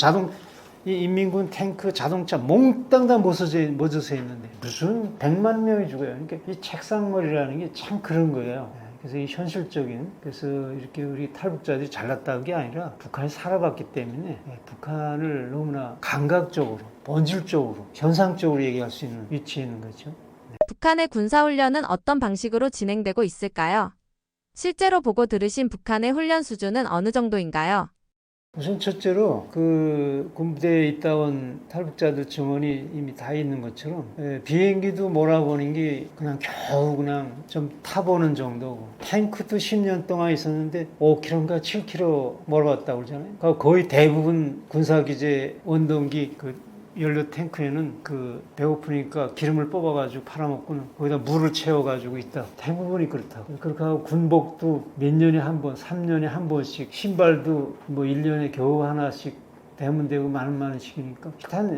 이 인민군 탱크 자동차 몽땅 다 멎어져 있는데 무슨 100만 명이 죽어요. 그러니까 이 책상머리라는 게 참 그런 거예요. 그래서 이 현실적인, 그래서 이렇게 우리 탈북자들이 잘났다는 게 아니라 북한이 살아봤기 때문에 북한을 너무나 감각적으로, 본질적으로, 현상적으로 얘기할 수 있는 위치에 있는 거죠. 북한의 군사훈련은 어떤 방식으로 진행되고 있을까요? 실제로 보고 들으신 북한의 훈련 수준은 어느 정도인가요? 우선 첫째로 그 군부대에 있다 온 탈북자들 증언이 이미 다 있는 것처럼 비행기도 몰아보는 게 그냥 겨우 그냥 좀 타보는 정도고 탱크도 10년 동안 있었는데 5km인가 7km 몰아봤다고 그러잖아요. 거의 대부분 군사기재 원동기 그 연료 탱크에는 그 배고프니까 기름을 뽑아가지고 팔아먹고는 거기다 물을 채워가지고 있다. 대부분이 그렇다고. 그렇게 하고 군복도 몇 년에 한 번, 3년에 한 번씩, 신발도 뭐 1년에 겨우 하나씩 대문되고 많은씩이니까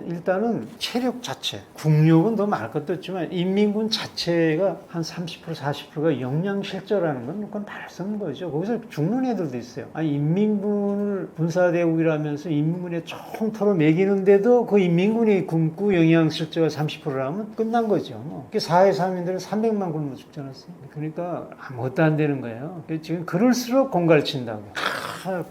일단은 체력 자체, 국력은 더 말할 것도 없지만 인민군 자체가 한 30% 40%가 영양실조라는 건 그건 말할 수 없는 거죠. 거기서 죽는 애들도 있어요. 인민군을 군사대국이라면서 인민군에 총토로 매기는데도 그 인민군이 굶고 영양실조가 30%라면 끝난 거죠. 뭐. 4회 3인들은 300만 굶어 죽지 않았어요. 그러니까 아무것도 안 되는 거예요. 지금 그럴수록 공갈친다고.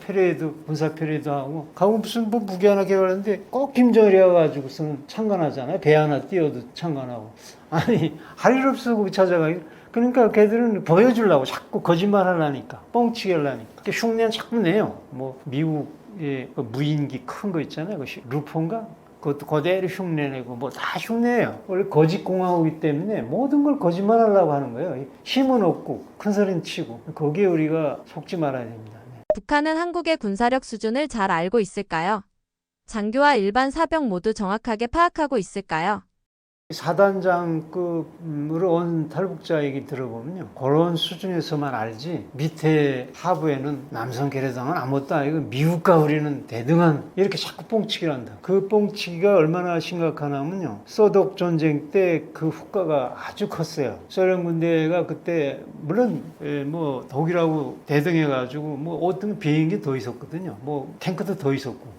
패레이드, 군사 패레이드 하고 무슨 뭐 무기 하나 개발했는데 꼭 김정일이 와가지고서는 참관하잖아요. 배 하나 띄워도 참관하고. 할 일 없어 거기 찾아가기. 그러니까 걔들은 보여주려고 자꾸 거짓말 하려니까, 뻥치기 하려니까. 흉내는 자꾸 내요. 뭐 미국의 그 무인기 큰 거 있잖아요. 그 루폰가? 그것도 그대로 흉내내고 뭐 다 흉내예요. 원래 거짓공화국이기 때문에 모든 걸 거짓말 하려고 하는 거예요. 힘은 없고 큰 소리는 치고. 거기에 우리가 속지 말아야 됩니다. 북한은 한국의 군사력 수준을 잘 알고 있을까요? 장교와 일반 사병 모두 정확하게 파악하고 있을까요? 사단장급으로 온 탈북자 얘기 들어보면요. 그런 수준에서만 알지 밑에 하부에는 남성 계례당은 아무것도 아니고 미국과 우리는 대등한 이렇게 자꾸 뻥치기를 한다. 그 뻥치기가 얼마나 심각하냐면요. 소독 전쟁 때 그 효과가 아주 컸어요. 소련 군대가 그때 물론 뭐 독일하고 대등해가지고 뭐 어떤 비행기 더 있었거든요. 뭐 탱크도 더 있었고.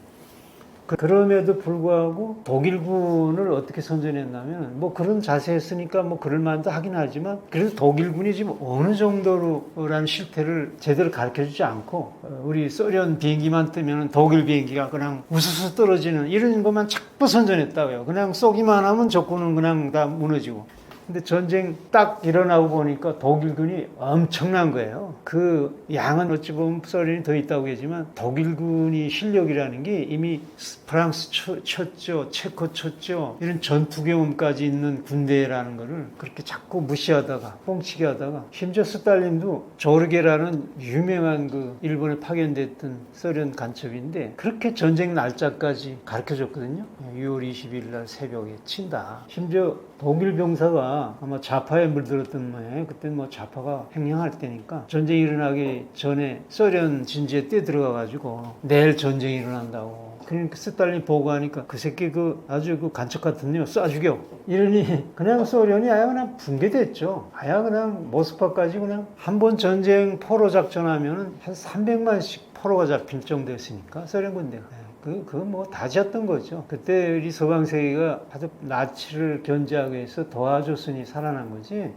그럼에도 불구하고 독일군을 어떻게 선전했냐면 뭐 그런 자세했으니까 뭐 그럴 만도 하긴 하지만 그래도 독일군이 지금 어느 정도로라는 실태를 제대로 가르쳐주지 않고 우리 소련 비행기만 뜨면 독일 비행기가 그냥 우수수 떨어지는 이런 것만 자꾸 선전했다고요. 그냥 쏘기만 하면 적군은 그냥 다 무너지고 근데 전쟁 딱 일어나고 보니까 독일군이 엄청난 거예요. 그 양은 어찌 보면 소련이 더 있다고 하지만 독일군이 실력이라는 게 이미 프랑스 쳤죠, 체코 쳤죠. 이런 전투 경험까지 있는 군대라는 거를 그렇게 자꾸 무시하다가 뻥치게 하다가 심지어 스탈린도 조르게라는 유명한 그 일본에 파견됐던 소련 간첩인데 그렇게 전쟁 날짜까지 가르쳐줬거든요. 6월 20일 날 새벽에 친다. 심지어 독일 병사가 아마 좌파에 물들었던 모양이에요. 그때 뭐 좌파가 횡령할 때니까 전쟁이 일어나기 전에 소련 진지에 뛰어들어가가지고 내일 전쟁이 일어난다고. 그러니까 스탈린이 보고하니까 그 새끼 그 아주 그 간첩 같은 녀 쏴 죽여. 이러니 그냥 소련이 아예 그냥 붕괴됐죠. 아예 그냥 모스크바까지 그냥 한 번 전쟁 포로 작전하면은 한 300만씩 포로가 잡힐 정도였으니까 소련 군대가. 그거 뭐 다 지었던 거죠. 그때 우리 서방 세계가 아주 나치를 견제하기 위해서 도와줬으니 살아난 거지.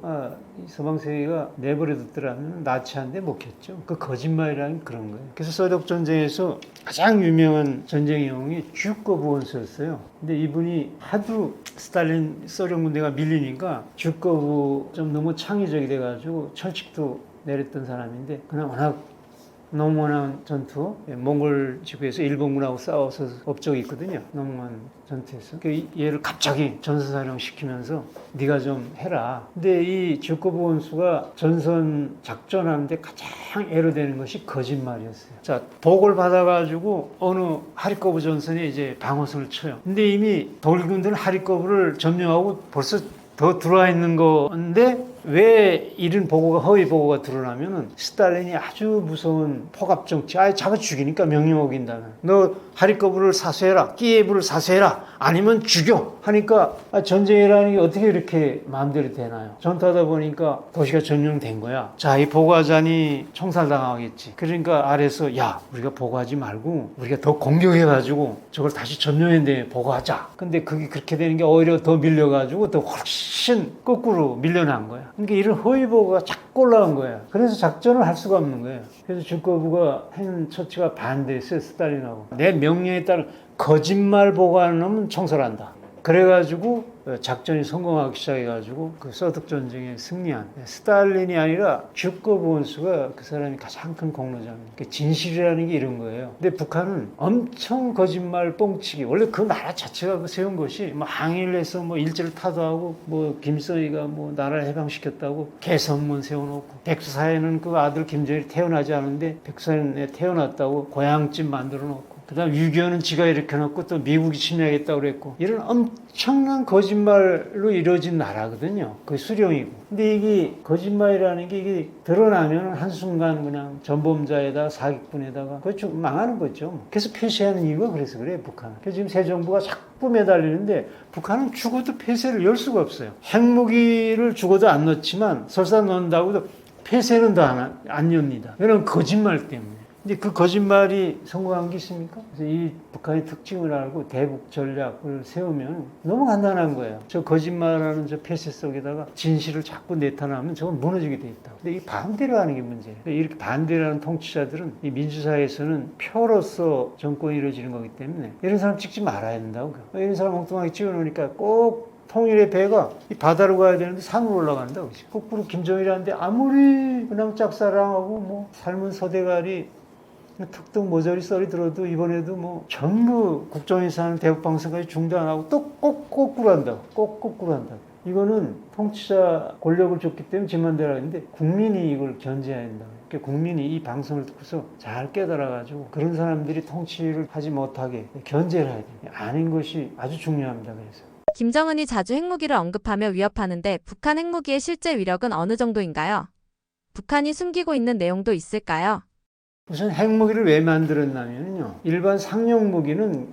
이 서방 세계가 내버려뒀더라면 나치한테 먹혔죠. 그 거짓말이라는 그런 거예요. 그래서 서독 전쟁에서 가장 유명한 전쟁 영웅이 쥐우코브 원수였어요. 근데 이분이 하도 스탈린 소련 군대가 밀리니까 쥐우코브 좀 너무 창의적이 돼가지고 철칙도 내렸던 사람인데 그냥 워낙 노무한 전투, 몽골 지구에서 일본군하고 싸워서 업적이 있거든요. 노무한 전투에서. 얘를 갑자기 전선사령 시키면서 네가 좀 해라. 근데 이 쥐우코브 원수가 전선 작전하는데 가장 애로되는 것이 거짓말이었어요. 자, 보고를 받아가지고 어느 하리코브 전선에 이제 방어선을 쳐요. 근데 이미 독일군들은 하리코브를 점령하고 벌써 더 들어와 있는 건데 왜 이런 보고가 허위 보고가 드러나면은 스탈린이 아주 무서운 포갑 정치 아예 잡아 죽이니까 명령 어긴다는 너 하리코브를 사수해라 키예브를 사수해라 아니면 죽여 하니까 전쟁이라는 게 어떻게 이렇게 마음대로 되나요? 전투하다 보니까 도시가 점령된 거야. 자, 이 보고하자니 총살당하겠지. 그러니까 아래서 야 우리가 보고하지 말고 우리가 더 공격해가지고 저걸 다시 점령했는데 보고하자. 근데 그게 그렇게 되는 게 오히려 더 밀려가지고 더 훨씬 거꾸로 밀려난 거야. 그러니까 이런 허위 보고가 자꾸 올라온 거예요. 그래서 작전을 할 수가 없는 거예요. 그래서 쥐우코브가 한 처치가 반대했어요. 스탈린하고. 내 명령에 따른 거짓말 보고하는 놈은 총살한다. 그래가지고 작전이 성공하기 시작해가지고 그 서독 전쟁에 승리한 스탈린이 아니라 쥐우코브 원수가 그 사람이 가장 큰 공로자입니다. 진실이라는 게 이런 거예요. 근데 북한은 엄청 거짓말 뻥치기 원래 그 나라 자체가 세운 것이 뭐 항일을 해서 뭐 일제를 타도하고 뭐 김정일이가 뭐 나라를 해방시켰다고 개선문 세워놓고 백두사에는 그 아들 김정일이 태어나지 않은데 백두사에 태어났다고 고향집 만들어놓고 그 다음 6.25는 지가 일으켜놓고 또 미국이 침략했다고 그랬고 이런 엄청난 거짓말로 이루어진 나라거든요. 그게 수령이고. 근데 이게 거짓말이라는 게 이게 드러나면 한순간 그냥 전범자에다가 사기꾼에다가 그거 망하는 거죠. 그래서 폐쇄하는 이유가 그래서 그래요, 북한은. 그래서 지금 새 정부가 자꾸 매달리는데 북한은 죽어도 폐쇄를 열 수가 없어요. 핵무기를 죽어도 안 넣지만 설사 넣는다고 해도 폐쇄는 더 안 엽니다. 이런 거짓말 때문에. 근데 그 거짓말이 성공한 게 있습니까? 그래서 이 북한의 특징을 알고 대북 전략을 세우면 너무 간단한 거예요. 저 거짓말하는 저 폐쇄 속에다가 진실을 자꾸 내타나면 저건 무너지게 돼 있다. 근데 이 반대로 하는 게 문제예요. 이렇게 반대로 하는 통치자들은 이 민주사회에서는 표로서 정권이 이루어지는 거기 때문에 이런 사람 찍지 말아야 된다고. 이런 사람 엉뚱하게 찍어놓으니까 꼭 통일의 배가 이 바다로 가야 되는데 산으로 올라간다. 그치? 거꾸로 김정일한테 아무리 그냥 짝사랑하고 뭐 삶은 서대가리 특등 모조리 썰이 들어도 이번에도 뭐 전부 국정에서 대북방송까지 중단하고 또 거꾸로 한다고. 거꾸로 한다고. 이거는 통치자 권력을 줬기 때문에 지만대로 하는데 국민이 이걸 견제해야 된다고. 그러니까 국민이 이 방송을 듣고서 잘 깨달아가지고 그런 사람들이 통치를 하지 못하게 견제를 해야 돼요. 아는 것이 아주 중요합니다. 그래서. 김정은이 자주 핵무기를 언급하며 위협하는데 북한 핵무기의 실제 위력은 어느 정도인가요? 북한이 숨기고 있는 내용도 있을까요? 우선 핵무기를 왜 만들었냐면요. 일반 상용 무기는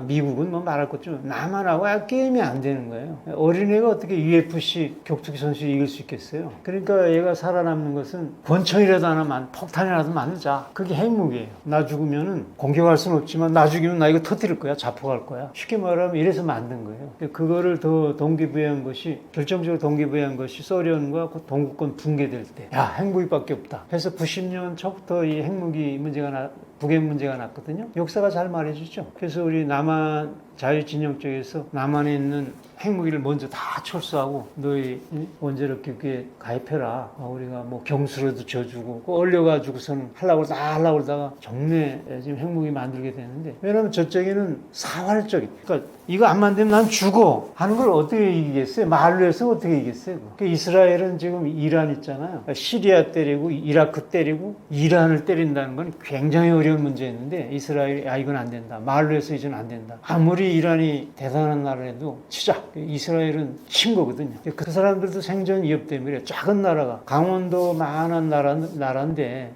미국은 뭐 말할 것 좀 남한하고 게임이 안 되는 거예요. 어린애가 어떻게 UFC 격투기 선수 이길 수 있겠어요? 그러니까 얘가 살아남는 것은 권총이라도 하나 폭탄이라도 만들자. 그게 핵무기예요. 나 죽으면은 공격할 수는 없지만 나 죽이면 나 이거 터뜨릴 거야. 자폭할 거야. 쉽게 말하면 이래서 만든 거예요. 그거를 더 동기부여한 것이 결정적으로 동기부여한 것이 소련과 그 동구권 붕괴될 때 야 핵무기밖에 없다. 그래서 90년 초부터 이 핵무기 문제가 북핵 문제가 났거든요. 역사가 잘 말해주죠. 그래서 우리 남한 자유진영 쪽에서 남한에 있는 핵무기를 먼저 다 철수하고 너희 원자력 기구에 가입해라. 우리가 뭐 경수라도 줘주고 얼려가지고서는 하려고 그러다가 정례 지금 핵무기 만들게 되는데 왜냐하면 저쪽에는 사활적이 그러니까 이거 안 만들면 난 죽어 하는 걸 어떻게 이기겠어요? 말로 해서 어떻게 이기겠어요? 그러니까 이스라엘은 지금 이란 있잖아요. 시리아 때리고 이라크 때리고 이란을 때린다는 건 굉장히 어려운 문제였는데 이스라엘이 이건 안 된다. 말로 해서 이제는 안 된다. 아무리 이란이 대단한 나라라도 치자. 이스라엘은 친 거거든요. 그 사람들도 생존 위협 때문에 작은 나라가 강원도 만한 나라인데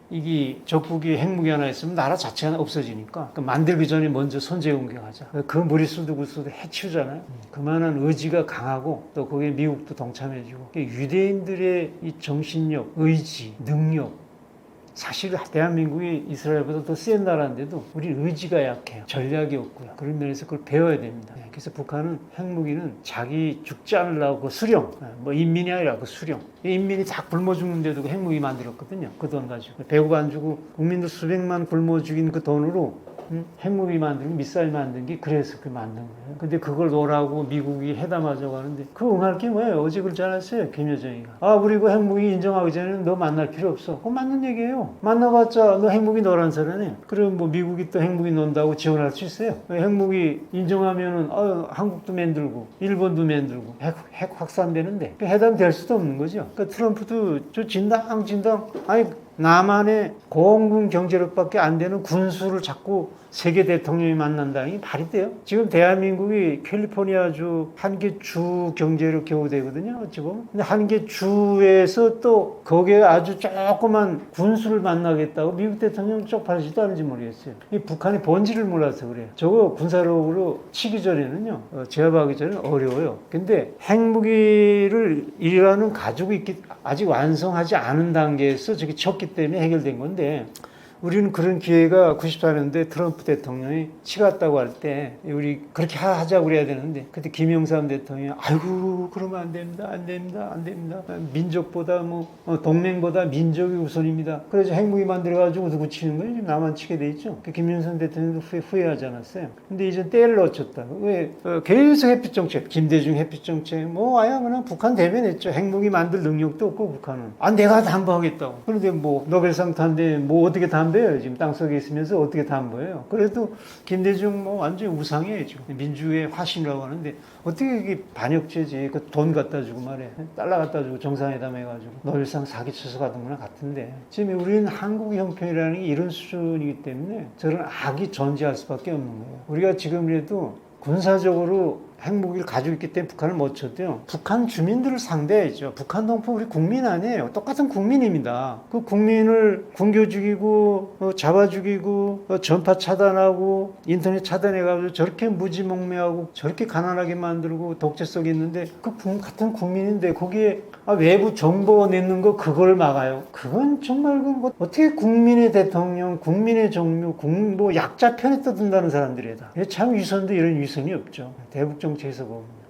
이게 적국이 핵무기 하나 있으면 나라 자체가 없어지니까 만들기 전에 먼저 선제 공격하자. 그 머릿수도 굴수도 해치우잖아요. 그만한 의지가 강하고 또 거기에 미국도 동참해주고 유대인들의 이 정신력, 의지, 능력 사실 대한민국이 이스라엘보다 더 센 나라인데도 우리 의지가 약해요. 전략이 없고요. 그런 면에서 그걸 배워야 됩니다. 그래서 북한은 핵무기는 자기 죽지 않으려고 그 수령, 뭐 인민이 아니라 그 수령. 인민이 다 굶어 죽는데도 그 핵무기 만들었거든요. 그 돈 가지고. 배급 안 주고 국민들 수백만 굶어 죽인 그 돈으로 핵무기 만들고 미사일 만든 게 그래서 그 만든 거예요. 근데 그걸 놓으라고 미국이 해담하자고 하는데 그 응할 게 뭐예요? 어제 그렇지 않았어요? 김여정이가. 우리 그 핵무기 인정하기 전에는 너 만날 필요 없어. 그거 맞는 얘기예요. 만나봤자 너 핵무기 넣으라는 소리네. 그럼 뭐 미국이 또 핵무기 넣는다고 지원할 수 있어요? 핵무기 인정하면은 한국도 만들고 일본도 만들고 핵 확산되는데 해담될 수도 없는 거죠. 그러니까 트럼프도 저 진당 아니 남한의 공군 경제력밖에 안 되는 군수를 자꾸 세계 대통령이 만난다는 게 말이 돼요? 지금 대한민국이 캘리포니아주 한 개 주 경제력 겨우 되거든요. 어찌 보면. 근데 한 개 주에서 또 거기에 아주 조그만 군수를 만나겠다고 미국 대통령 쪽팔리지도 않은지 모르겠어요. 이 북한이 본질을 몰라서 그래요. 저거 군사력으로 치기 전에는요. 제압하기 전에는 어려워요. 근데 핵무기를 이란은 가지고 있기 아직 완성하지 않은 단계에서 저게 쳤기 때문에 해결된 건데 우리는 그런 기회가 94년도에 트럼프 대통령이 치갔다고 할 때 우리 그렇게 하자고 그래야 되는데 그때 김영삼 대통령이 아이고 그러면 안 됩니다. 민족보다 동맹보다 민족이 우선입니다. 그래서 핵무기 만들어가지고 누구 치는 거예요? 지금 나만 치게 돼 있죠. 김영삼 대통령도 후회하지 않았어요. 근데 이제 때를 놓쳤다. 왜? 계속 햇빛 정책, 김대중 햇빛 정책 아야 그냥 북한 대변했죠. 핵무기 만들 능력도 없고 북한은. 내가 담보하겠다고. 그런데 노벨상 탄데 어떻게 담보해요? 지금 땅속에 있으면서 어떻게 담보해요? 그래도 김대중 완전히 우상이에요. 지금 민주의 화신이라고 하는데 어떻게 이게 반역죄지? 그 돈 갖다 주고 말해. 달러 갖다 주고 정상회담 해가지고 노벨상 사기쳐서 가던 거나 같은데 지금 우리는 한국 형편이라는 게 이런 수준이기 때문에 저런 악이 존재할 수밖에 없는 거예요. 우리가 지금이라도 군사적으로 핵무기를 가지고 있기 때문에 북한을 못 쳐도요. 북한 주민들을 상대해야죠. 북한 동포 우리 국민 아니에요. 똑같은 국민입니다. 그 국민을 굶겨 죽이고 잡아 죽이고 전파 차단하고 인터넷 차단해가지고 저렇게 무지몽매하고 저렇게 가난하게 만들고 독재 속에 있는데 그 같은 국민인데 거기에 외부 정보 내는 거 그걸 막아요. 그건 정말 어떻게 국민의 대통령, 국민의 종묘, 약자 편에 떠든다는 사람들이다. 참 위선도 이런 위선이 없죠. 대북 정책에서 보면.